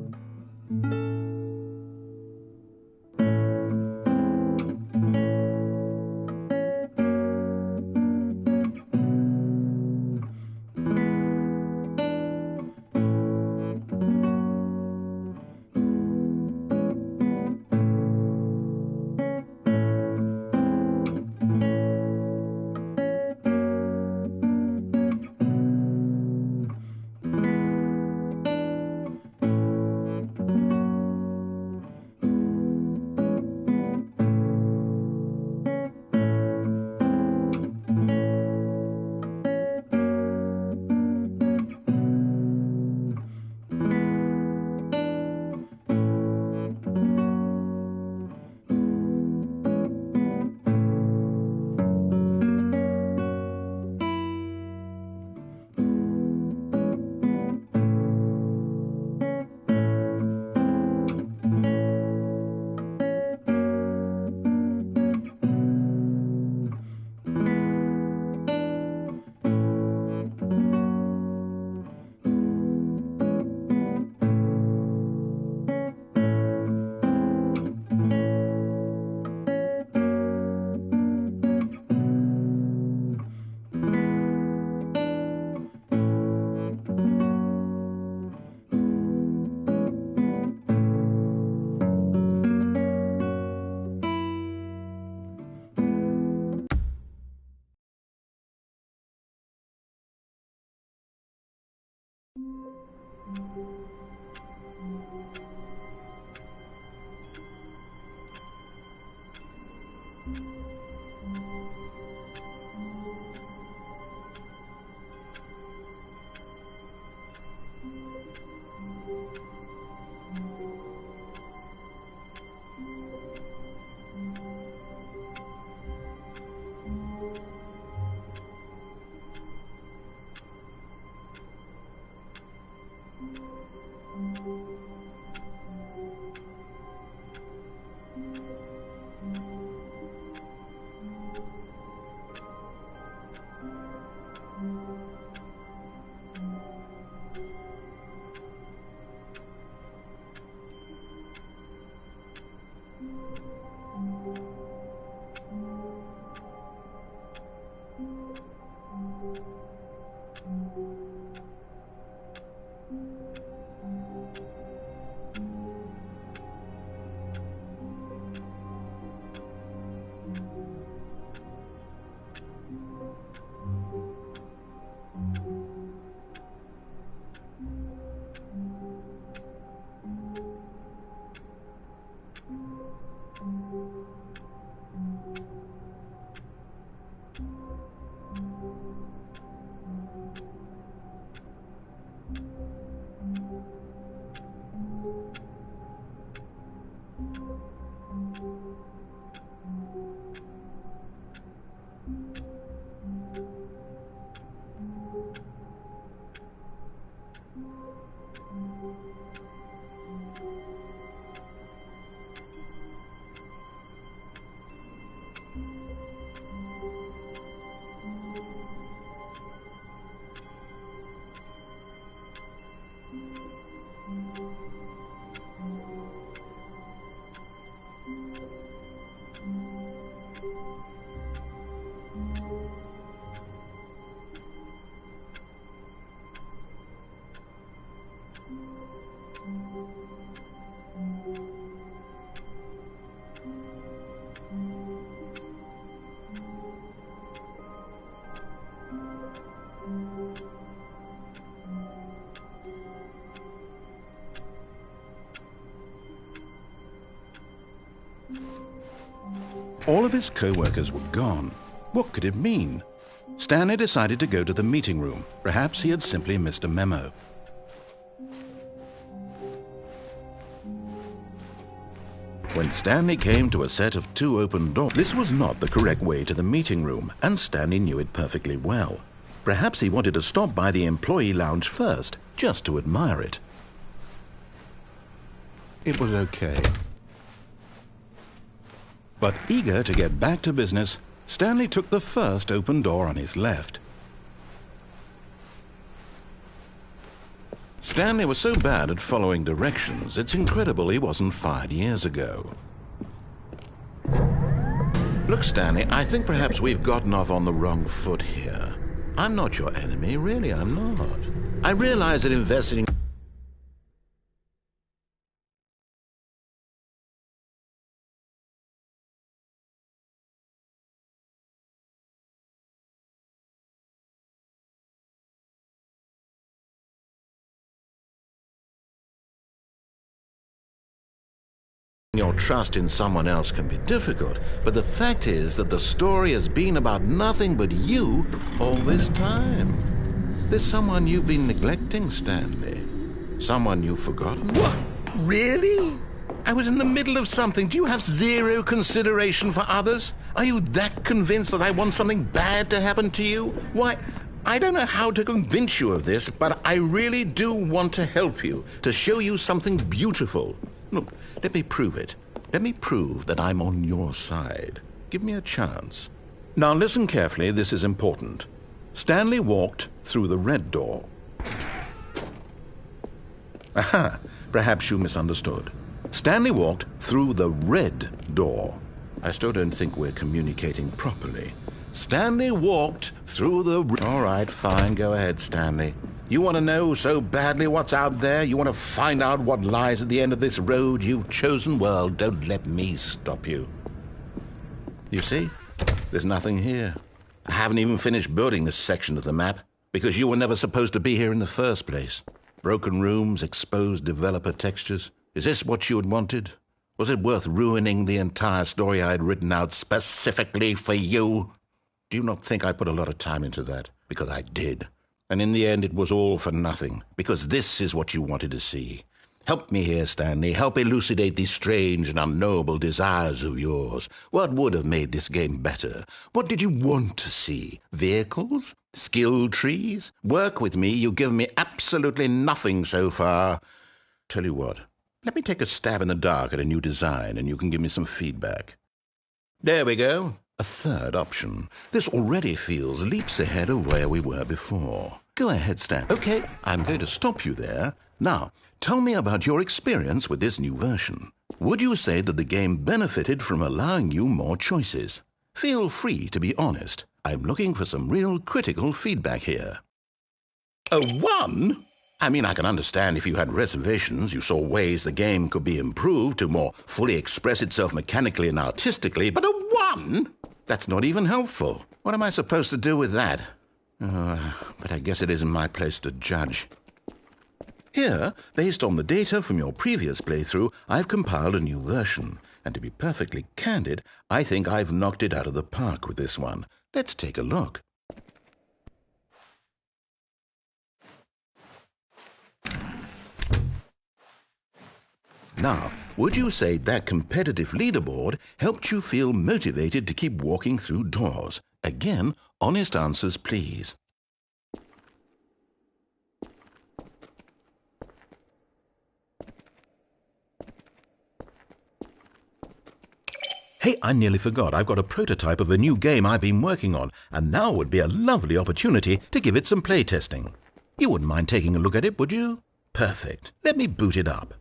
All of his co-workers were gone. What could it mean? Stanley decided to go to the meeting room. Perhaps he had simply missed a memo. When Stanley came to a set of 2 open doors, this was not the correct way to the meeting room, and Stanley knew it perfectly well. Perhaps he wanted to stop by the employee lounge first, just to admire it. It was okay. But eager to get back to business, Stanley took the first open door on his left. Stanley was so bad at following directions, it's incredible he wasn't fired years ago. Look, Stanley, I think perhaps we've gotten off on the wrong foot here. I'm not your enemy, really, I'm not. I realize that investing in your trust in someone else can be difficult, but the fact is that the story has been about nothing but you all this time. There's someone you've been neglecting, Stanley. Someone you've forgotten. What? Really? I was in the middle of something. Do you have zero consideration for others? Are you that convinced that I want something bad to happen to you? Why, I don't know how to convince you of this, but I really do want to help you, to show you something beautiful. Look, let me prove it. Let me prove that I'm on your side. Give me a chance. Now listen carefully, this is important. Stanley walked through the red door. Aha, perhaps you misunderstood. Stanley walked through the red door. I still don't think we're communicating properly. Stanley walked through the... All right, fine, go ahead, Stanley. You want to know so badly what's out there? You want to find out what lies at the end of this road you've chosen? Well, don't let me stop you. You see? There's nothing here. I haven't even finished building this section of the map, because you were never supposed to be here in the first place. Broken rooms, exposed developer textures. Is this what you had wanted? Was it worth ruining the entire story I had written out specifically for you? Do you not think I put a lot of time into that? Because I did. And in the end, it was all for nothing, because this is what you wanted to see. Help me here, Stanley. Help elucidate these strange and unknowable desires of yours. What would have made this game better? What did you want to see? Vehicles? Skill trees? Work with me. You've given me absolutely nothing so far. Tell you what, let me take a stab in the dark at a new design, and you can give me some feedback. There we go. A third option. This already feels leaps ahead of where we were before. Go ahead, Stan. Okay, I'm going to stop you there. Now, tell me about your experience with this new version. Would you say that the game benefited from allowing you more choices? Feel free to be honest. I'm looking for some real critical feedback here. A 1? I mean, I can understand if you had reservations, you saw ways the game could be improved to more fully express itself mechanically and artistically, but a 1? That's not even helpful. What am I supposed to do with that? But I guess it isn't my place to judge. Here, based on the data from your previous playthrough, I've compiled a new version. And to be perfectly candid, I think I've knocked it out of the park with this one. Let's take a look. Now, would you say that competitive leaderboard helped you feel motivated to keep walking through doors? Again, honest answers, please. Hey, I nearly forgot. I've got a prototype of a new game I've been working on, and now would be a lovely opportunity to give it some playtesting. You wouldn't mind taking a look at it, would you? Perfect. Let me boot it up.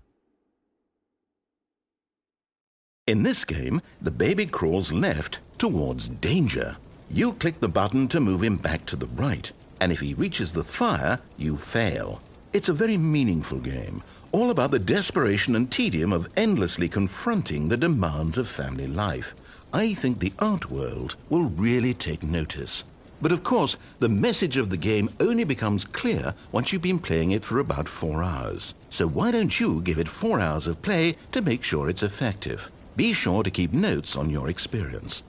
In this game, the baby crawls left towards danger. You click the button to move him back to the right, and if he reaches the fire, you fail. It's a very meaningful game, all about the desperation and tedium of endlessly confronting the demands of family life. I think the art world will really take notice. But of course, the message of the game only becomes clear once you've been playing it for about 4 hours. So why don't you give it 4 hours of play to make sure it's effective? Be sure to keep notes on your experience.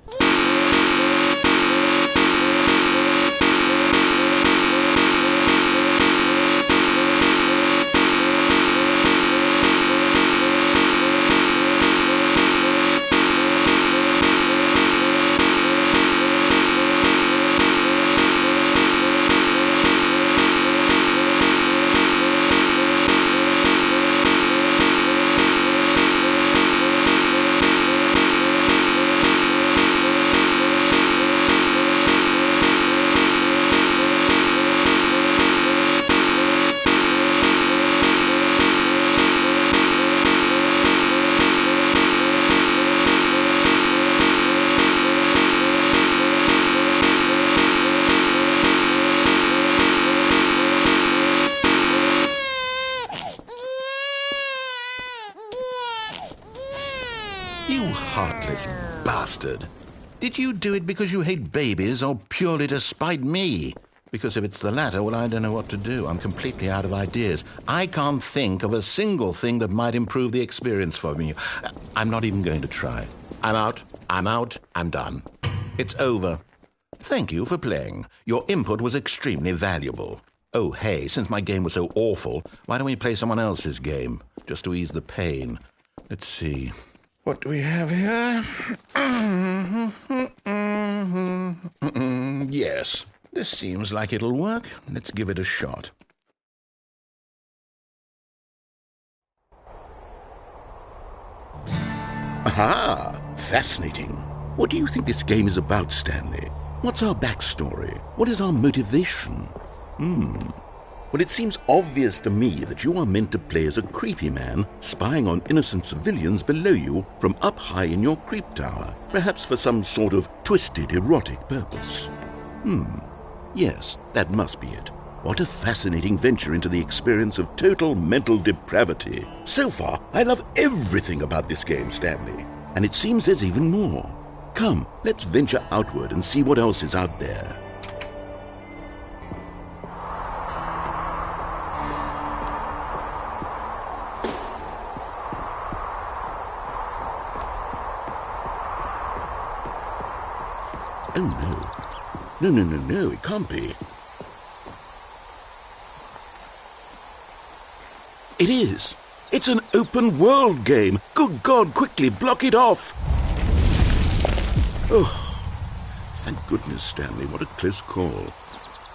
You heartless bastard. Did you do it because you hate babies or purely to spite me? Because if it's the latter, well, I don't know what to do. I'm completely out of ideas. I can't think of a single thing that might improve the experience for me. I'm not even going to try. I'm out. I'm done. It's over. Thank you for playing. Your input was extremely valuable. Oh, hey, since my game was so awful, why don't we play someone else's game? Just to ease the pain. Let's see. What do we have here? Yes, this seems like it'll work. Let's give it a shot. Aha! Fascinating. What do you think this game is about, Stanley? What's our backstory? What is our motivation? Well, it seems obvious to me that you are meant to play as a creepy man spying on innocent civilians below you from up high in your creep tower, perhaps for some sort of twisted erotic purpose. Yes, that must be it. What a fascinating venture into the experience of total mental depravity. So far, I love everything about this game, Stanley. And it seems there's even more. Come, let's venture outward and see what else is out there. Oh, no. No, it can't be. It is. It's an open world game. Good God, quickly, block it off. Oh, thank goodness, Stanley. What a close call.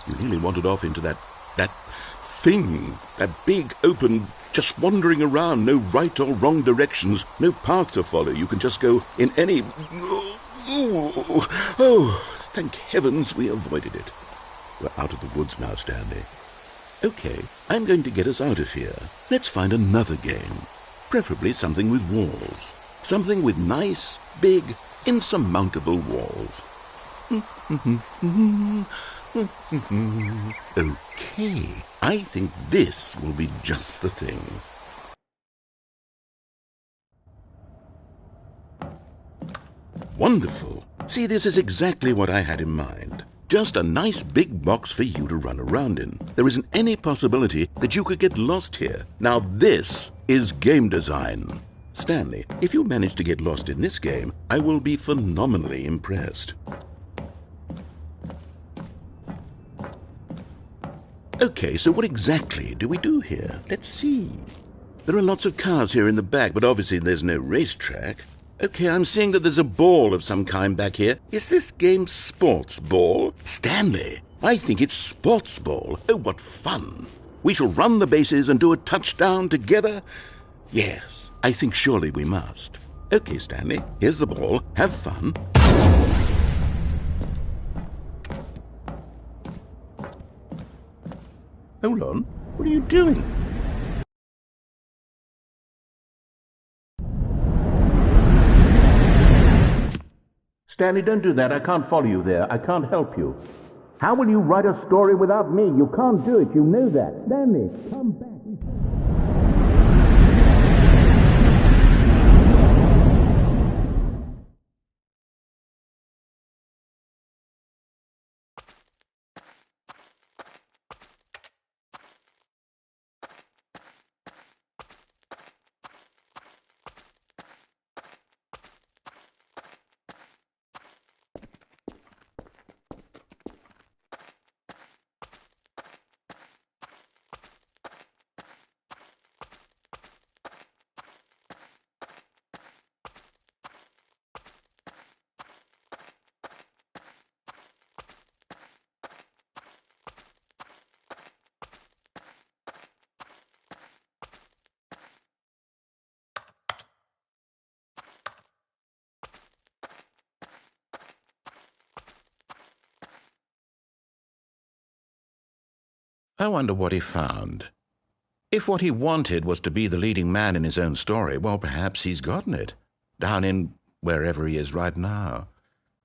You nearly wandered off into that thing. That big, open, just wandering around. No right or wrong directions. No path to follow. You can just go in any... Oh, thank heavens we avoided it. We're out of the woods now, Stanley. Okay, I'm going to get us out of here. Let's find another game. Preferably something with walls. Something with nice, big, insurmountable walls. Okay, I think this will be just the thing. Wonderful. See, this is exactly what I had in mind. Just a nice big box for you to run around in. There isn't any possibility that you could get lost here. Now this is game design. Stanley, if you manage to get lost in this game, I will be phenomenally impressed. Okay, so what exactly do we do here? Let's see. There are lots of cars here in the back, but obviously there's no racetrack. Okay, I'm seeing that there's a ball of some kind back here. Is this game sports ball? Stanley, I think it's sports ball. Oh, what fun. We shall run the bases and do a touchdown together? Yes, I think surely we must. Okay, Stanley, here's the ball. Have fun. Hold on. What are you doing? Stanley, don't do that. I can't follow you there. I can't help you. How will you write a story without me? You can't do it. You know that. Stanley, come back. I wonder what he found. If what he wanted was to be the leading man in his own story, well, perhaps he's gotten it, down in wherever he is right now.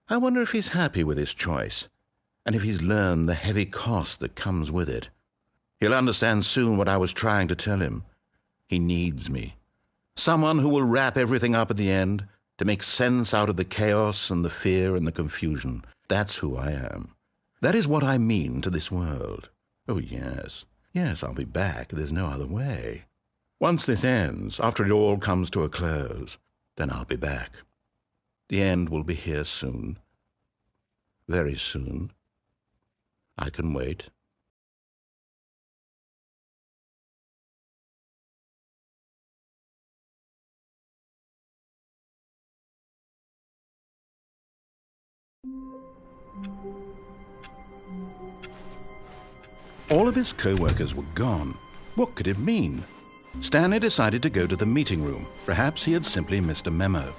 I wonder if he's happy with his choice, and if he's learned the heavy cost that comes with it. He'll understand soon what I was trying to tell him. He needs me. Someone who will wrap everything up at the end, to make sense out of the chaos and the fear and the confusion. That's who I am. That is what I mean to this world. Oh, yes. Yes, I'll be back. There's no other way. Once this ends, after it all comes to a close, then I'll be back. The end will be here soon. Very soon. I can wait. All of his co-workers were gone. What could it mean? Stanley decided to go to the meeting room. Perhaps he had simply missed a memo.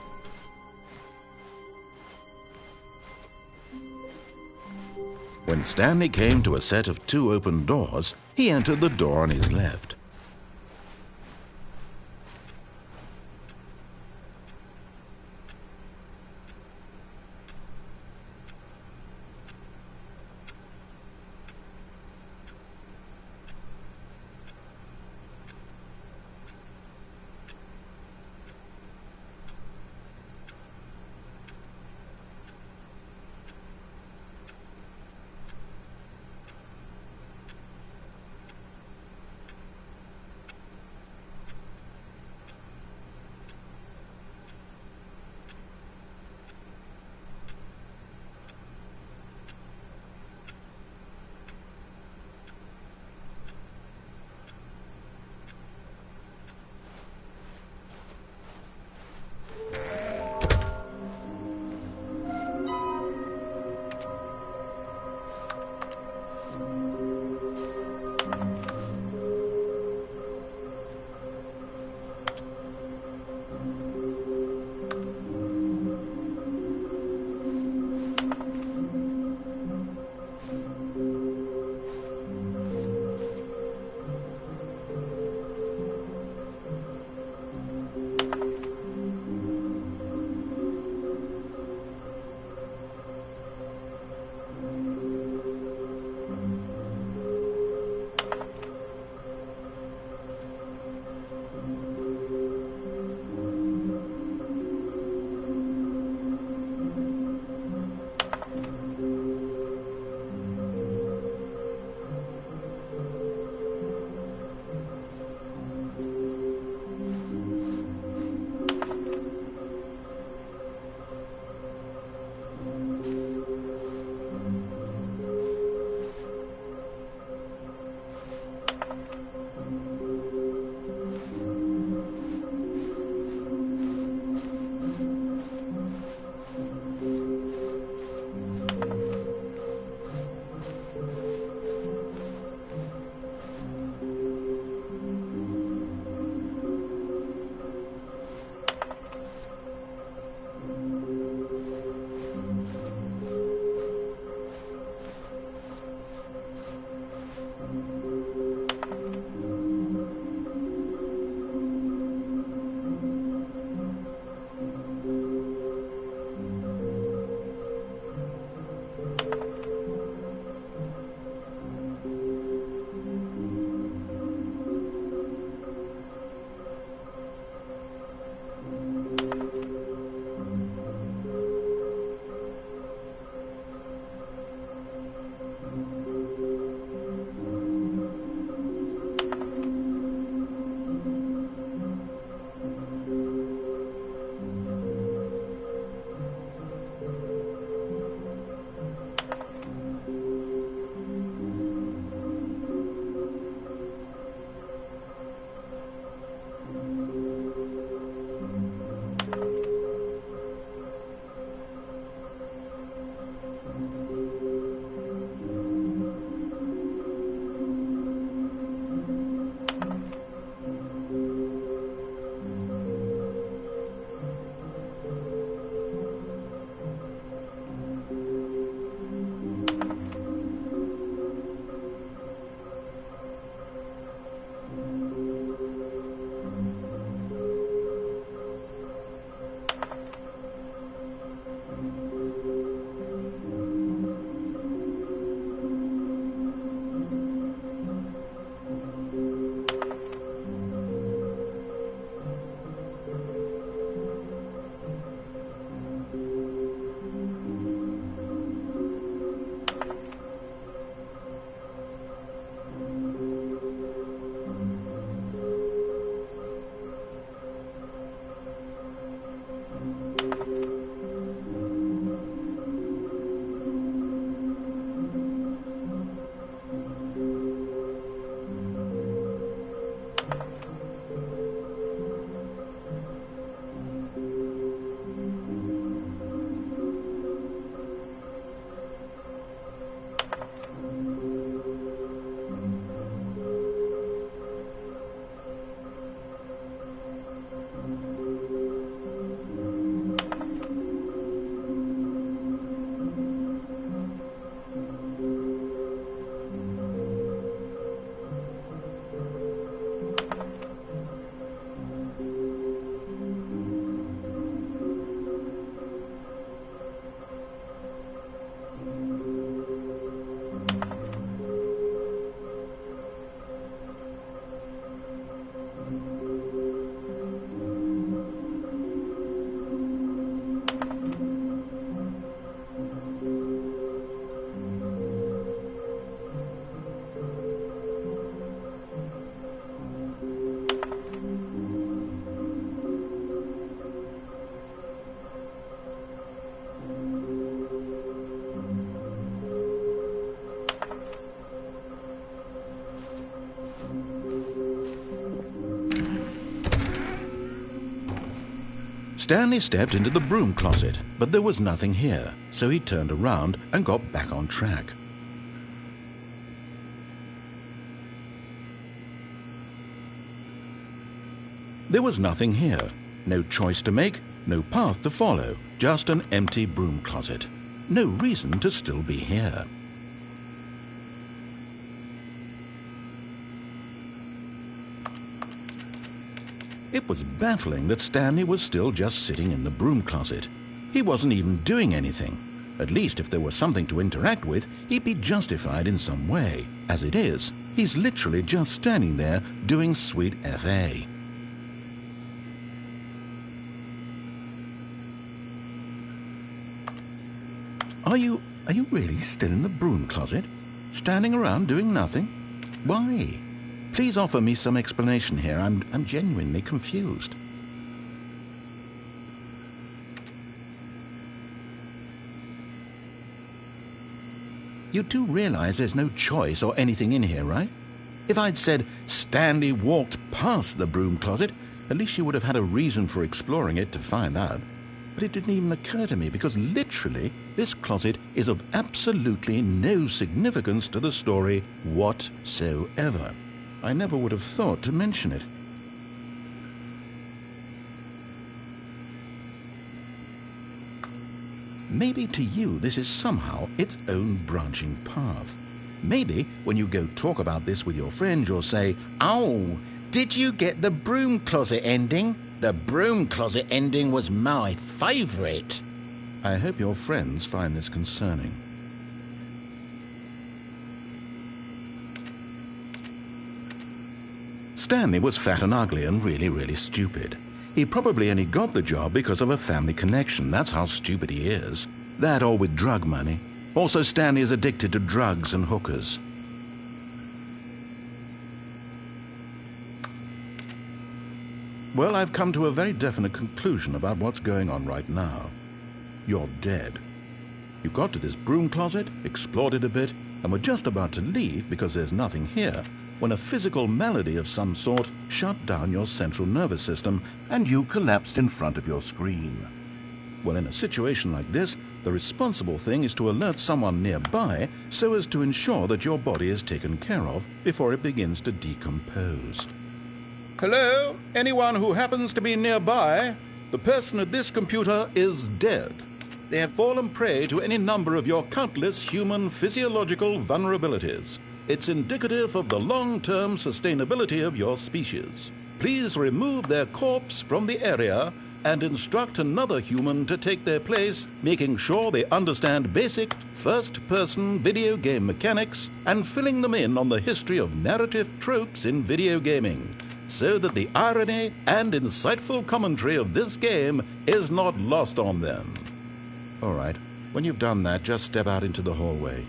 When Stanley came to a set of 2 open doors, he entered the door on his left. Stanley stepped into the broom closet, but there was nothing here, so he turned around and got back on track. There was nothing here. No choice to make, no path to follow, just an empty broom closet. No reason to still be here. It was baffling that Stanley was still just sitting in the broom closet. He wasn't even doing anything. At least if there was something to interact with, he'd be justified in some way. As it is, he's literally just standing there doing sweet FA. Are you really still in the broom closet? Standing around doing nothing? Why? Please offer me some explanation here. I'm genuinely confused. You do realize there's no choice or anything in here, right? If I'd said Stanley walked past the broom closet, at least you would have had a reason for exploring it to find out. But it didn't even occur to me because literally this closet is of absolutely no significance to the story whatsoever. I never would have thought to mention it. Maybe to you this is somehow its own branching path. Maybe when you go talk about this with your friends you'll say, "Oh, did you get the broom closet ending? The broom closet ending was my favourite." I hope your friends find this concerning. Stanley was fat and ugly and really stupid. He probably only got the job because of a family connection. That's how stupid he is. That or with drug money. Also, Stanley is addicted to drugs and hookers. Well, I've come to a very definite conclusion about what's going on right now. You're dead. You got to this broom closet, explored it a bit, and were just about to leave because there's nothing here, when a physical malady of some sort shut down your central nervous system and you collapsed in front of your screen. Well, in a situation like this, the responsible thing is to alert someone nearby so as to ensure that your body is taken care of before it begins to decompose. Hello? Anyone who happens to be nearby? The person at this computer is dead. They have fallen prey to any number of your countless human physiological vulnerabilities. It's indicative of the long-term sustainability of your species. Please remove their corpse from the area and instruct another human to take their place, making sure they understand basic first-person video game mechanics and filling them in on the history of narrative tropes in video gaming, so that the irony and insightful commentary of this game is not lost on them. All right, when you've done that, just step out into the hallway.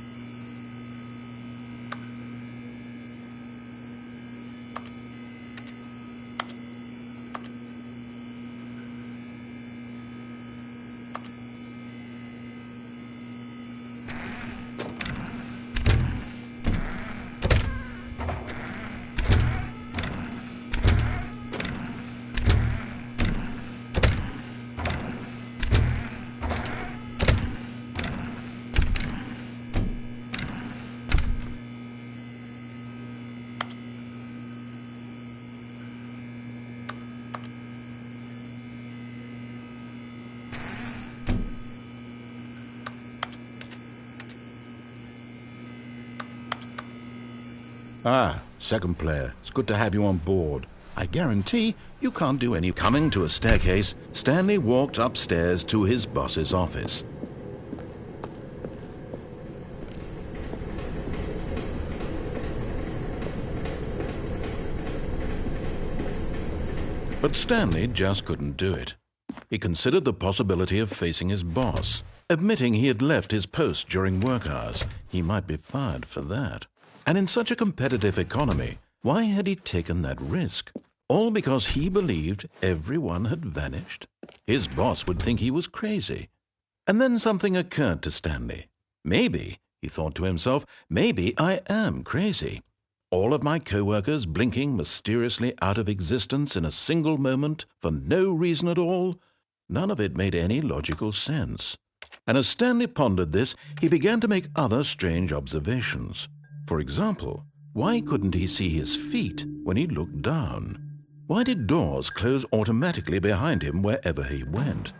Ah, second player. It's good to have you on board. I guarantee you can't do any. Coming to a staircase, Stanley walked upstairs to his boss's office. But Stanley just couldn't do it. He considered the possibility of facing his boss. Admitting he had left his post during work hours, he might be fired for that. And in such a competitive economy, why had he taken that risk? All because he believed everyone had vanished? His boss would think he was crazy. And then something occurred to Stanley. Maybe, he thought to himself, maybe I am crazy. All of my co-workers blinking mysteriously out of existence in a single moment for no reason at all? None of it made any logical sense. And as Stanley pondered this, he began to make other strange observations. For example, why couldn't he see his feet when he looked down? Why did doors close automatically behind him wherever he went?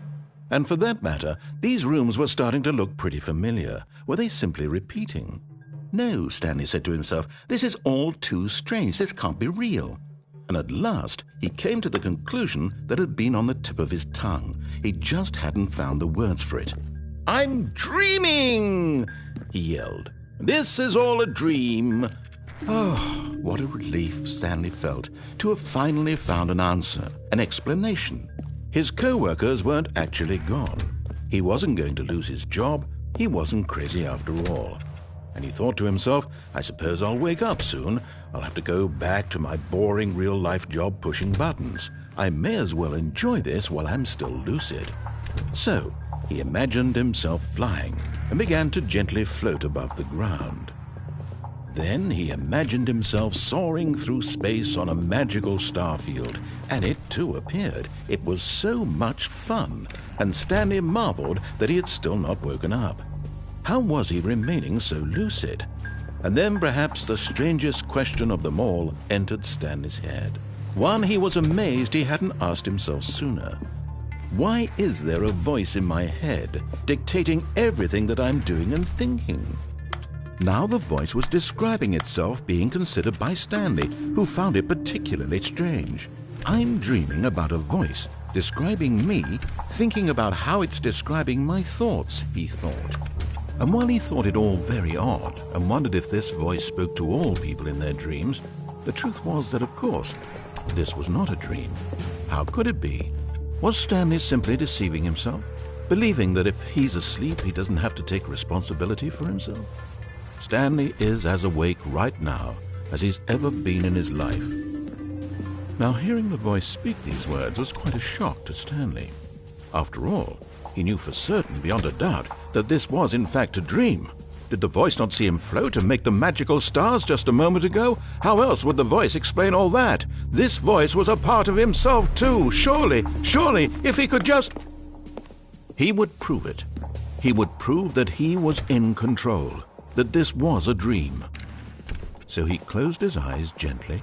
And for that matter, these rooms were starting to look pretty familiar. Were they simply repeating? No, Stanley said to himself, this is all too strange. This can't be real. And at last, he came to the conclusion that had been on the tip of his tongue. He just hadn't found the words for it. "I'm dreaming!" he yelled. "This is all a dream." Oh, what a relief Stanley felt to have finally found an answer, an explanation. His co-workers weren't actually gone. He wasn't going to lose his job. He wasn't crazy after all. And he thought to himself, I suppose I'll wake up soon. I'll have to go back to my boring real-life job pushing buttons. I may as well enjoy this while I'm still lucid. So he imagined himself flying and began to gently float above the ground. Then he imagined himself soaring through space on a magical starfield, and it too appeared. It was so much fun, and Stanley marveled that he had still not woken up. How was he remaining so lucid? And then perhaps the strangest question of them all entered Stanley's head. One he was amazed he hadn't asked himself sooner. Why is there a voice in my head dictating everything that I'm doing and thinking? Now the voice was describing itself being considered by Stanley, who found it particularly strange. I'm dreaming about a voice describing me, thinking about how it's describing my thoughts, he thought. And while he thought it all very odd and wondered if this voice spoke to all people in their dreams, the truth was that, of course, this was not a dream. How could it be? Was Stanley simply deceiving himself, believing that if he's asleep, he doesn't have to take responsibility for himself? Stanley is as awake right now as he's ever been in his life. Now, hearing the voice speak these words was quite a shock to Stanley. After all, he knew for certain, beyond a doubt, that this was in fact a dream. Did the voice not see him float and make the magical stars just a moment ago? How else would the voice explain all that? This voice was a part of himself too. Surely, if he could just... He would prove it. He would prove that he was in control, that this was a dream. So he closed his eyes gently,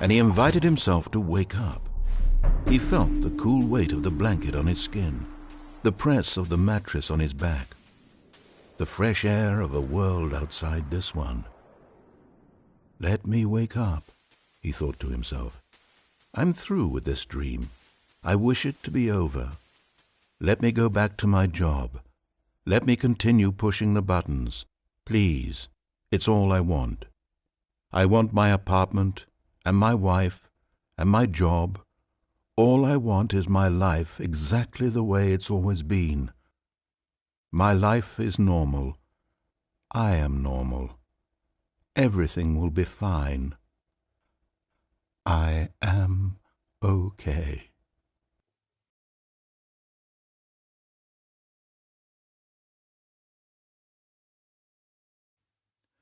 and he invited himself to wake up. He felt the cool weight of the blanket on his skin, the press of the mattress on his back, the fresh air of a world outside this one. Let me wake up, he thought to himself. I'm through with this dream. I wish it to be over. Let me go back to my job. Let me continue pushing the buttons. Please, it's all I want. I want my apartment and my wife and my job. All I want is my life exactly the way it's always been. My life is normal. I am normal. Everything will be fine. I am okay.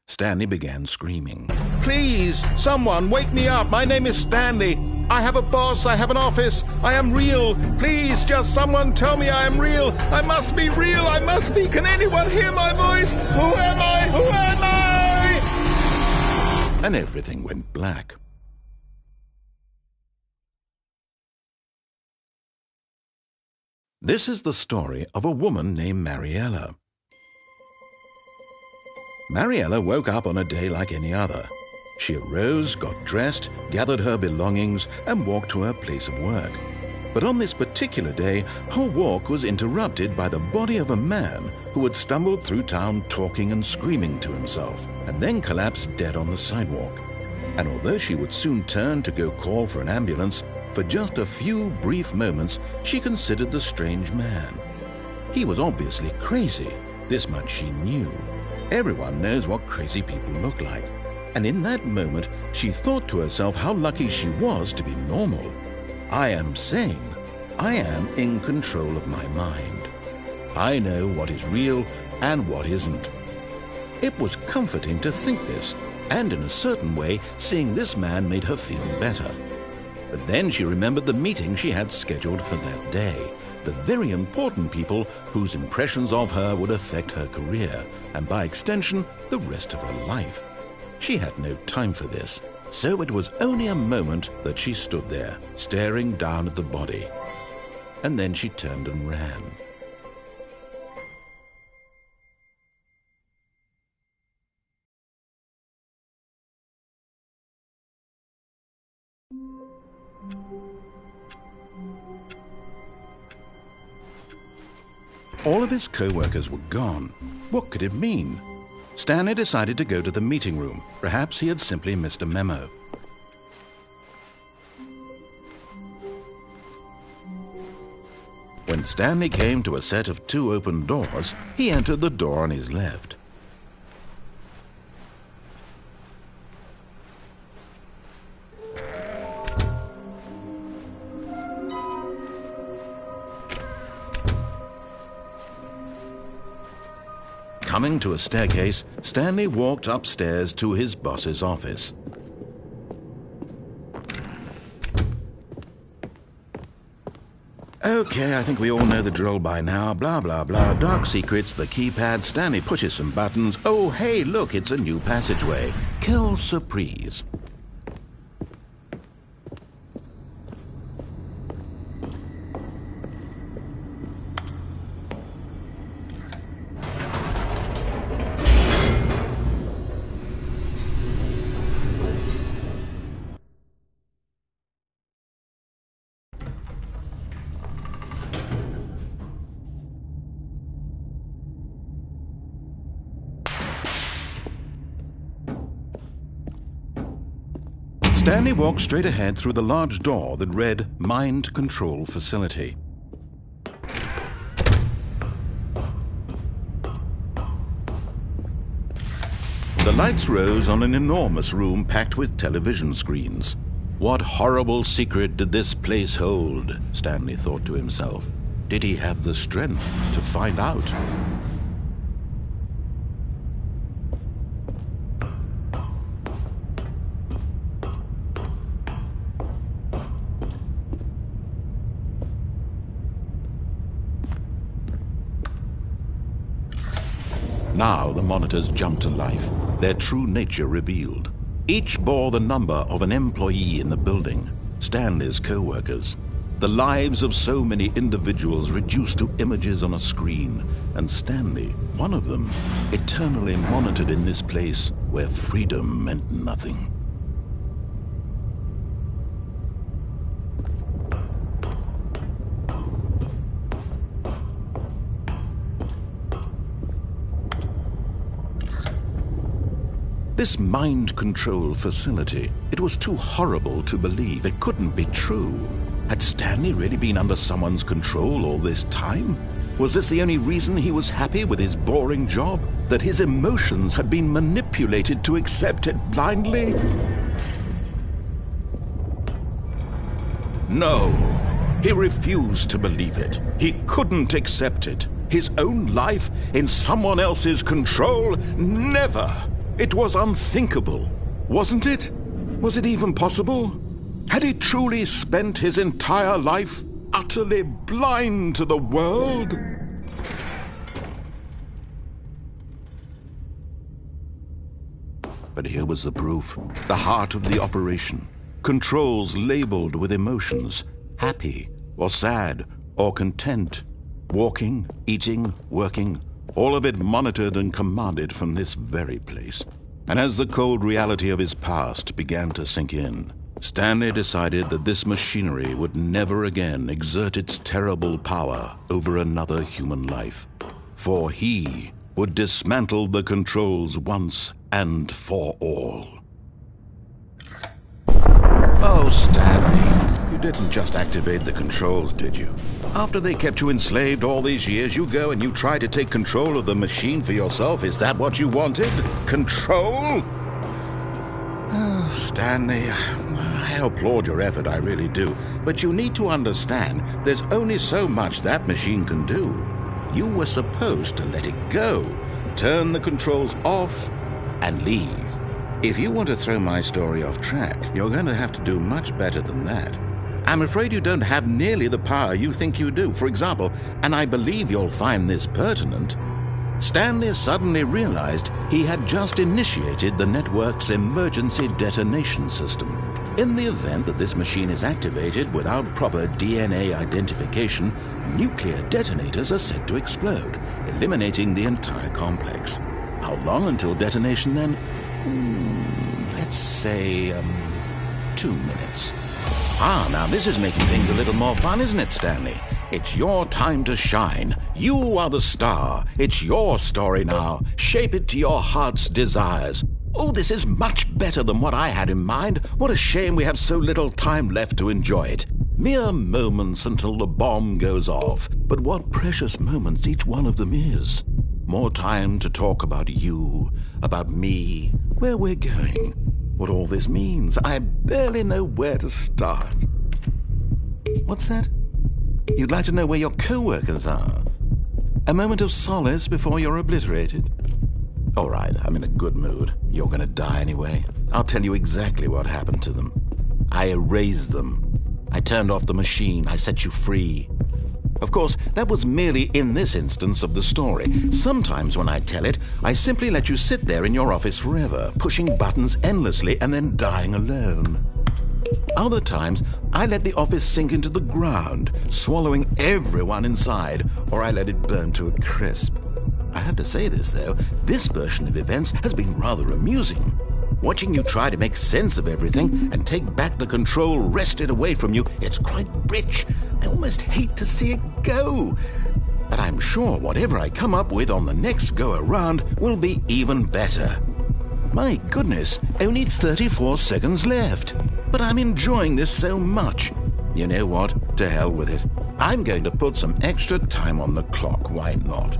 Stanley began screaming. Please, someone, wake me up. My name is Stanley. I have a boss. I have an office. I am real. Please, just someone tell me I am real. I must be real. I must be. Can anyone hear my voice? Who am I? Who am I? And everything went black. This is the story of a woman named Mariella. Mariella woke up on a day like any other. She arose, got dressed, gathered her belongings, and walked to her place of work. But on this particular day, her walk was interrupted by the body of a man who had stumbled through town talking and screaming to himself, and then collapsed dead on the sidewalk. And although she would soon turn to go call for an ambulance, for just a few brief moments she considered the strange man. He was obviously crazy, this much she knew. Everyone knows what crazy people look like. And in that moment, she thought to herself how lucky she was to be normal. I am sane. I am in control of my mind. I know what is real and what isn't. It was comforting to think this, and in a certain way, seeing this man made her feel better. But then she remembered the meeting she had scheduled for that day. the very important people whose impressions of her would affect her career, and by extension, the rest of her life. She had no time for this, so it was only a moment that she stood there, staring down at the body. And then she turned and ran. All of his co-workers were gone. What could it mean? Stanley decided to go to the meeting room. Perhaps he had simply missed a memo. When Stanley came to a set of 2 open doors, he entered the door on his left. Coming to a staircase, Stanley walked upstairs to his boss's office. Okay, I think we all know the drill by now. Blah, blah, blah. Dark secrets, the keypad. Stanley pushes some buttons. Oh, hey, look, it's a new passageway. Quelle surprise. Stanley walked straight ahead through the large door that read Mind Control Facility. The lights rose on an enormous room packed with television screens. What horrible secret did this place hold? Stanley thought to himself. Did he have the strength to find out? Now the monitors jumped to life, their true nature revealed. Each bore the number of an employee in the building, Stanley's co-workers. The lives of so many individuals reduced to images on a screen, and Stanley, one of them, eternally monitored in this place where freedom meant nothing. This mind control facility, it was too horrible to believe. It couldn't be true. Had Stanley really been under someone's control all this time? Was this the only reason he was happy with his boring job? That his emotions had been manipulated to accept it blindly? No, he refused to believe it. He couldn't accept it. His own life in someone else's control? Never! It was unthinkable, wasn't it? Was it even possible? Had he truly spent his entire life utterly blind to the world? But here was the proof, the heart of the operation. Controls labeled with emotions, happy or sad or content. Walking, eating, working, all of it monitored and commanded from this very place. And as the cold reality of his past began to sink in, Stanley decided that this machinery would never again exert its terrible power over another human life. For he would dismantle the controls once and for all. Oh, Stanley, you didn't just activate the controls, did you? After they kept you enslaved all these years, you go and you try to take control of the machine for yourself. Is that what you wanted? Control? Oh, Stanley, I applaud your effort, I really do. But you need to understand, there's only so much that machine can do. You were supposed to let it go, turn the controls off, and leave. If you want to throw my story off track, you're going to have to do much better than that. I'm afraid you don't have nearly the power you think you do. For example, and I believe you'll find this pertinent, Stanley suddenly realized he had just initiated the network's emergency detonation system. In the event that this machine is activated without proper DNA identification, nuclear detonators are said to explode, eliminating the entire complex. How long until detonation then? Let's say, 2 minutes. Now this is making things a little more fun, isn't it, Stanley? It's your time to shine. You are the star. It's your story now. Shape it to your heart's desires. Oh, this is much better than what I had in mind. What a shame we have so little time left to enjoy it. Mere moments until the bomb goes off. But what precious moments each one of them is. More time to talk about you, about me, where we're going, what all this means. I barely know where to start. What's that? You'd like to know where your co-workers are? A moment of solace before you're obliterated? All right, I'm in a good mood. You're going to die anyway. I'll tell you exactly what happened to them. I erased them. I turned off the machine. I set you free. Of course, that was merely in this instance of the story. Sometimes when I tell it, I simply let you sit there in your office forever, pushing buttons endlessly and then dying alone. Other times, I let the office sink into the ground, swallowing everyone inside, or I let it burn to a crisp. I have to say this, though, this version of events has been rather amusing. Watching you try to make sense of everything and take back the control wrested away from you, it's quite rich. I almost hate to see it go. But I'm sure whatever I come up with on the next go-around will be even better. My goodness, only 34 seconds left. But I'm enjoying this so much. You know what? To hell with it. I'm going to put some extra time on the clock. Why not?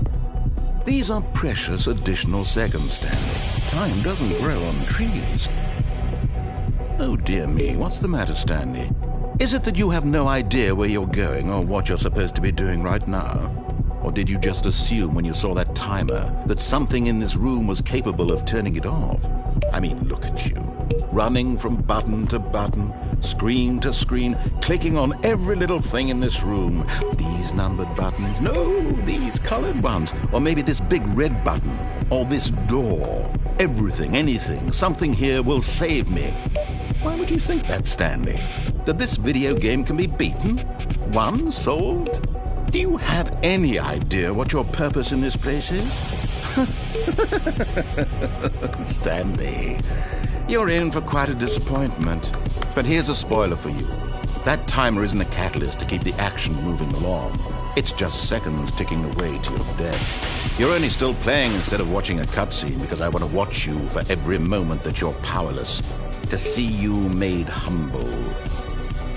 These are precious additional seconds, Stanley. Time doesn't grow on trees. Oh dear me, what's the matter, Stanley? Is it that you have no idea where you're going or what you're supposed to be doing right now? Or did you just assume when you saw that timer that something in this room was capable of turning it off? I mean, look at you. Running from button to button, screen to screen, clicking on every little thing in this room. These numbered buttons, no, these colored ones. Or maybe this big red button, or this door. Everything, anything, something here will save me. Why would you think that, Stanley? That this video game can be beaten? Won? Solved? Do you have any idea what your purpose in this place is? Stanley, you're in for quite a disappointment. But here's a spoiler for you. That timer isn't a catalyst to keep the action moving along. It's just seconds ticking away to your death. You're only still playing instead of watching a cutscene because I want to watch you for every moment that you're powerless. To see you made humble.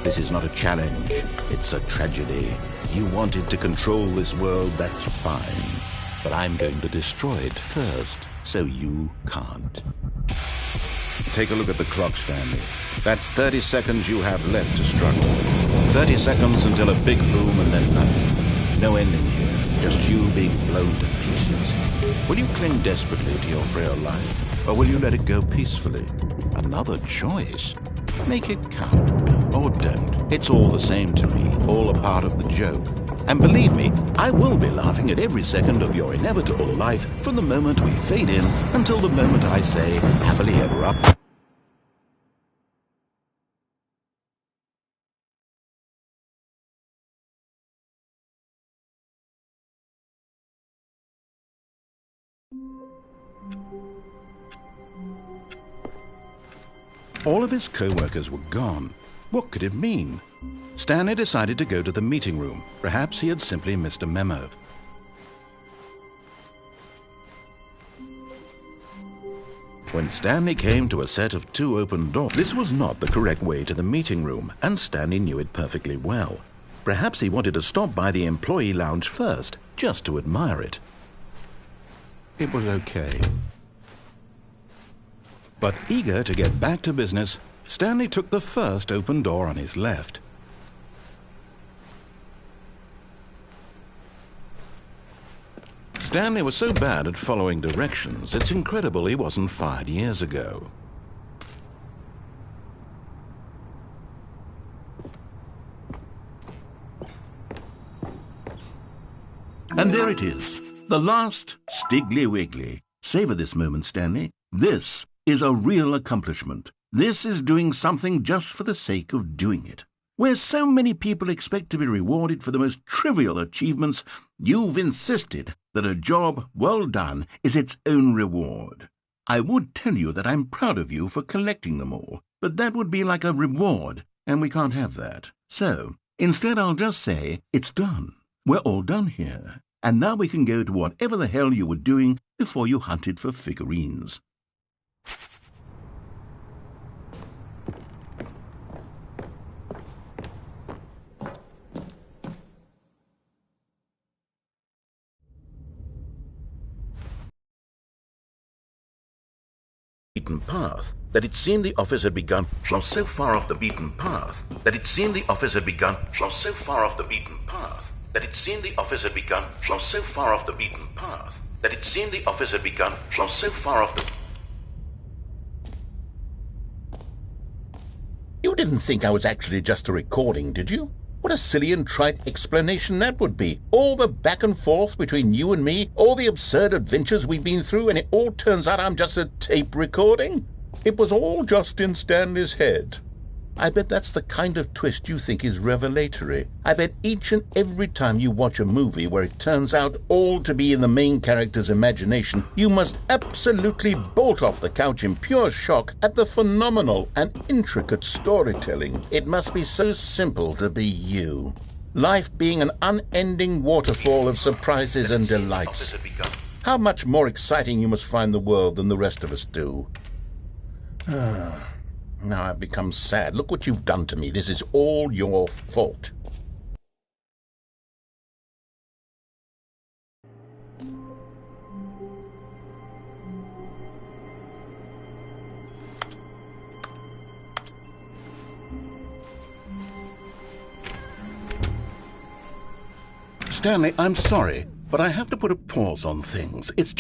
This is not a challenge. It's a tragedy. You wanted to control this world, that's fine. But I'm going to destroy it first, so you can't. Take a look at the clock, Stanley. That's 30 seconds you have left to struggle. 30 seconds until a big boom and then nothing. No ending here, just you being blown to pieces. Will you cling desperately to your frail life, or will you let it go peacefully? Another choice. Make it count, or don't. It's all the same to me, all a part of the joke. And believe me, I will be laughing at every second of your inevitable life from the moment we fade in until the moment I say, happily ever up. All of his co-workers were gone. What could it mean? Stanley decided to go to the meeting room. Perhaps he had simply missed a memo. When Stanley came to a set of 2 open doors, this was not the correct way to the meeting room, and Stanley knew it perfectly well. Perhaps he wanted to stop by the employee lounge first, just to admire it. It was okay. But eager to get back to business, Stanley took the first open door on his left. Stanley was so bad at following directions, it's incredible he wasn't fired years ago. And there it is, the last Stiggly Wiggly. Savor this moment, Stanley. This is a real accomplishment. This is doing something just for the sake of doing it. Where so many people expect to be rewarded for the most trivial achievements, you've insisted that a job well done is its own reward. I would tell you that I'm proud of you for collecting them all, but that would be like a reward, and we can't have that. So, instead I'll just say, it's done. We're all done here, and now we can go to whatever the hell you were doing before you hunted for figurines. Beaten path that it seemed the office had begun from so far off the beaten path that it seemed the office had begun from so far off the beaten path that it seemed the office had begun from so far off the beaten path that it seemed the office had begun from so far off the... You didn't think I was actually just a recording, did you? What a silly and trite explanation that would be. All the back and forth between you and me, all the absurd adventures we've been through, and it all turns out I'm just a tape recording? It was all just in Stanley's head. I bet that's the kind of twist you think is revelatory. I bet each and every time you watch a movie where it turns out all to be in the main character's imagination, you must absolutely bolt off the couch in pure shock at the phenomenal and intricate storytelling. It must be so simple to be you. Life being an unending waterfall of surprises and delights. How much more exciting you must find the world than the rest of us do. Now I've become sad. Look what you've done to me. This is all your fault. Stanley, I'm sorry, but I have to put a pause on things. It's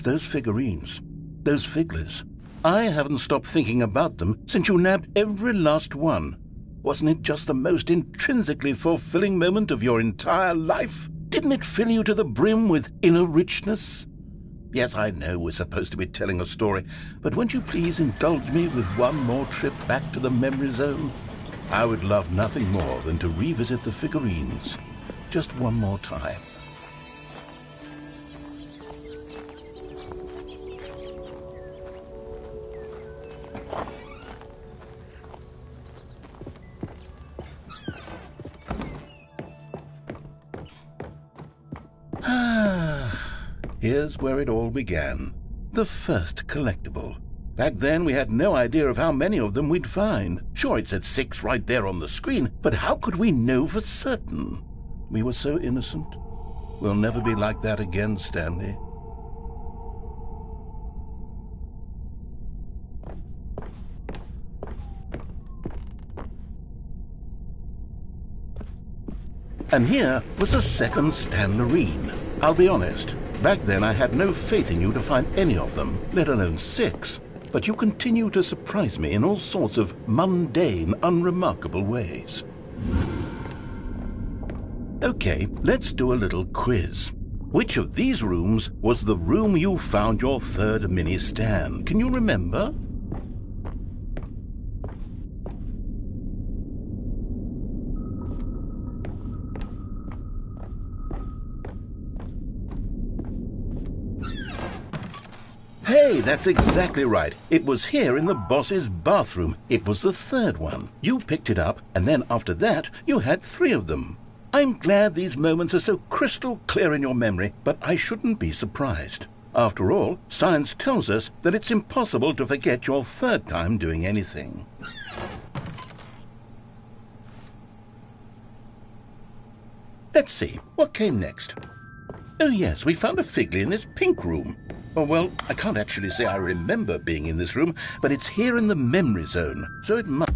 those figurines, those figglers. I haven't stopped thinking about them since you nabbed every last one. Wasn't it just the most intrinsically fulfilling moment of your entire life? Didn't it fill you to the brim with inner richness? Yes, I know we're supposed to be telling a story, but won't you please indulge me with one more trip back to the memory zone? I would love nothing more than to revisit the figurines. Just one more time. Here's where it all began. The first collectible. Back then, we had no idea of how many of them we'd find. Sure, it said 6 right there on the screen, but how could we know for certain? We were so innocent. We'll never be like that again, Stanley. And here was the second Stanlerine. I'll be honest, back then I had no faith in you to find any of them, let alone 6. But you continue to surprise me in all sorts of mundane, unremarkable ways. Okay, let's do a little quiz. Which of these rooms was the room you found your third mini Stan? Can you remember? Hey, that's exactly right. It was here in the boss's bathroom. It was the third one. You picked it up, and then after that, you had 3 of them. I'm glad these moments are so crystal clear in your memory, but I shouldn't be surprised. After all, science tells us that it's impossible to forget your third time doing anything. Let's see, what came next? Oh yes, we found a Figley in this pink room. Oh well, I can't actually say I remember being in this room, but it's here in the memory zone, so it must...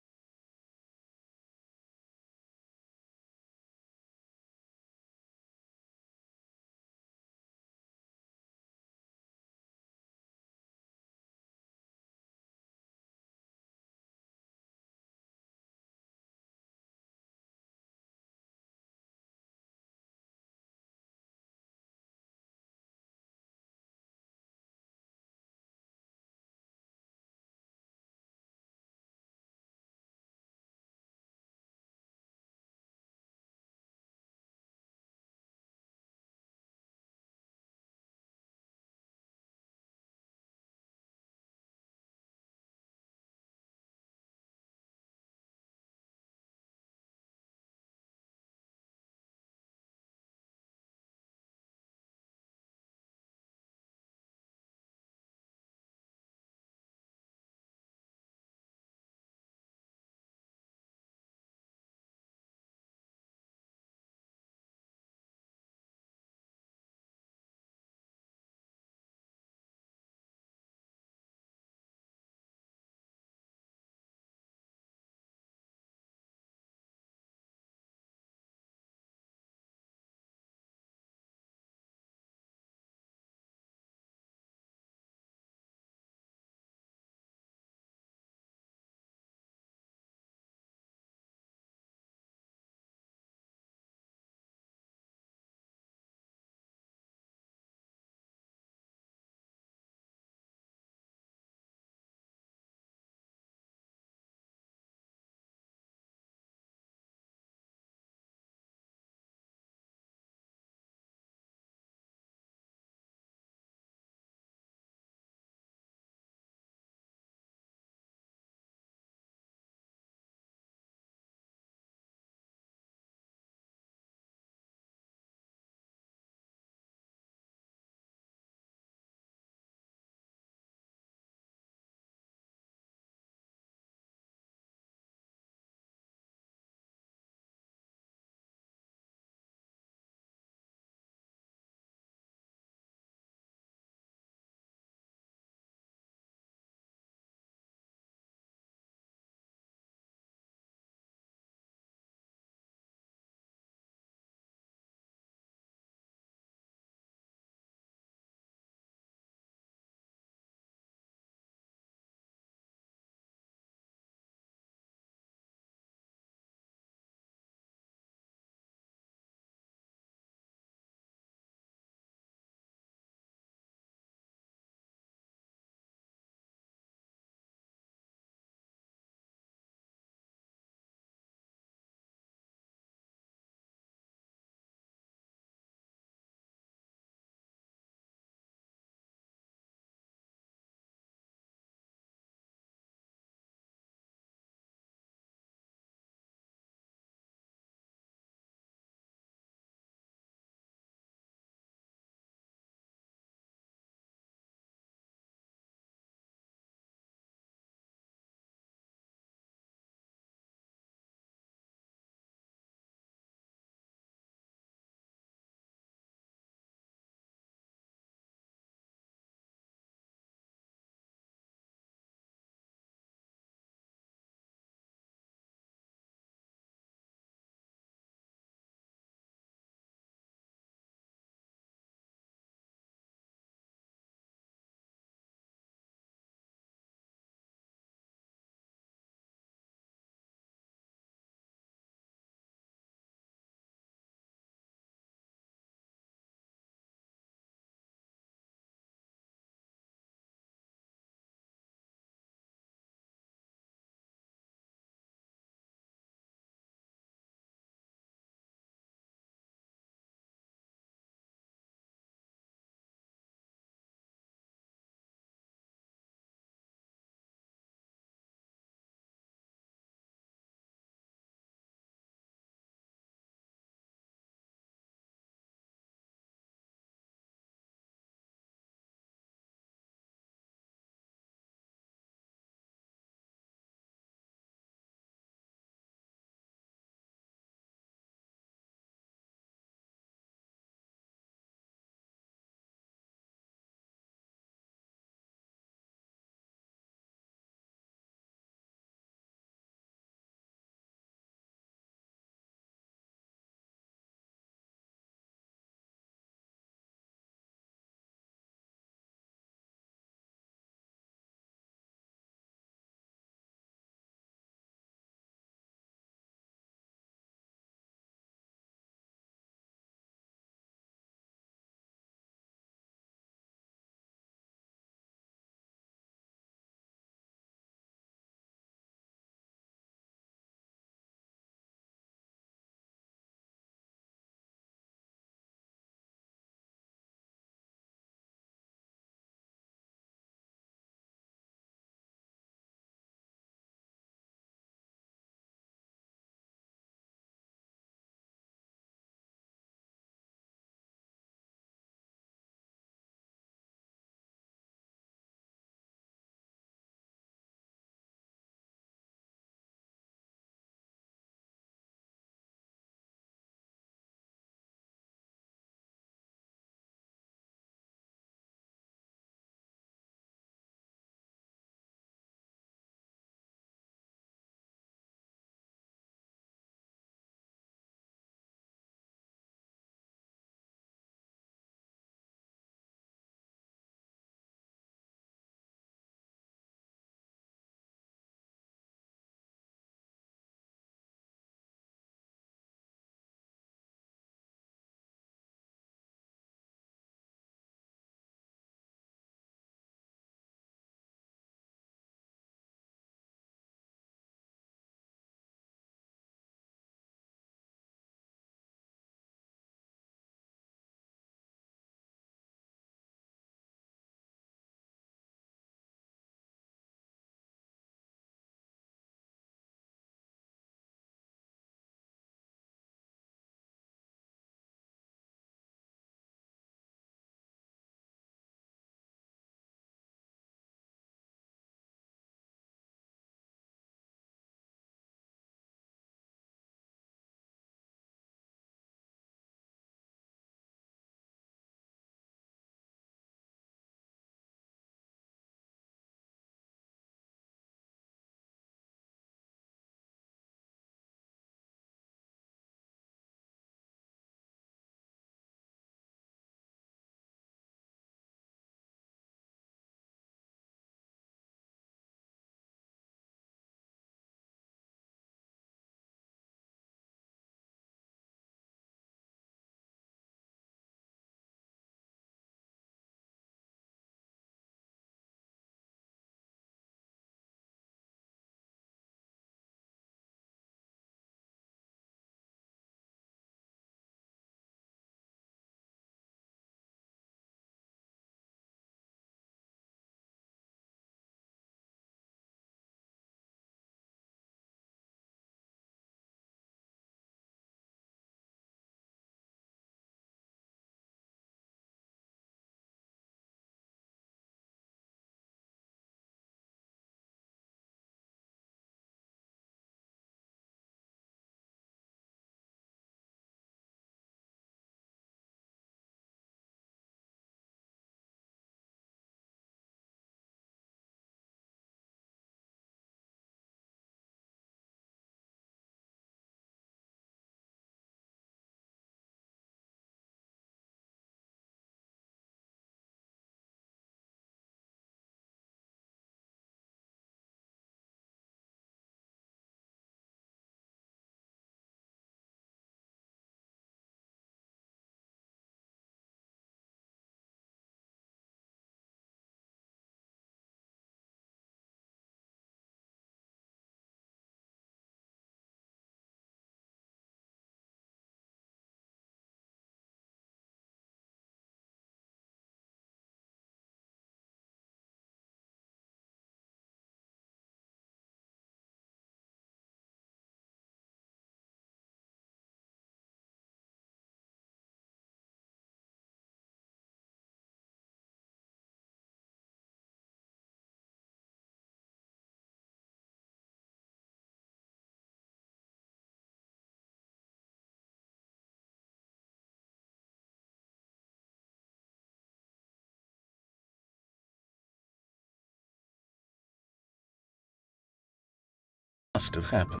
must have happened.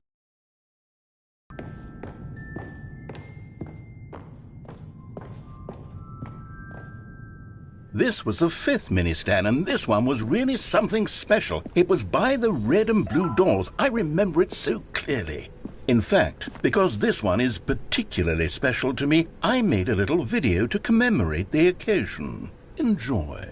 This was the 5th mini-Stan, and this one was really something special. It was by the red and blue doors. I remember it so clearly. In fact, because this one is particularly special to me, I made a little video to commemorate the occasion. Enjoy.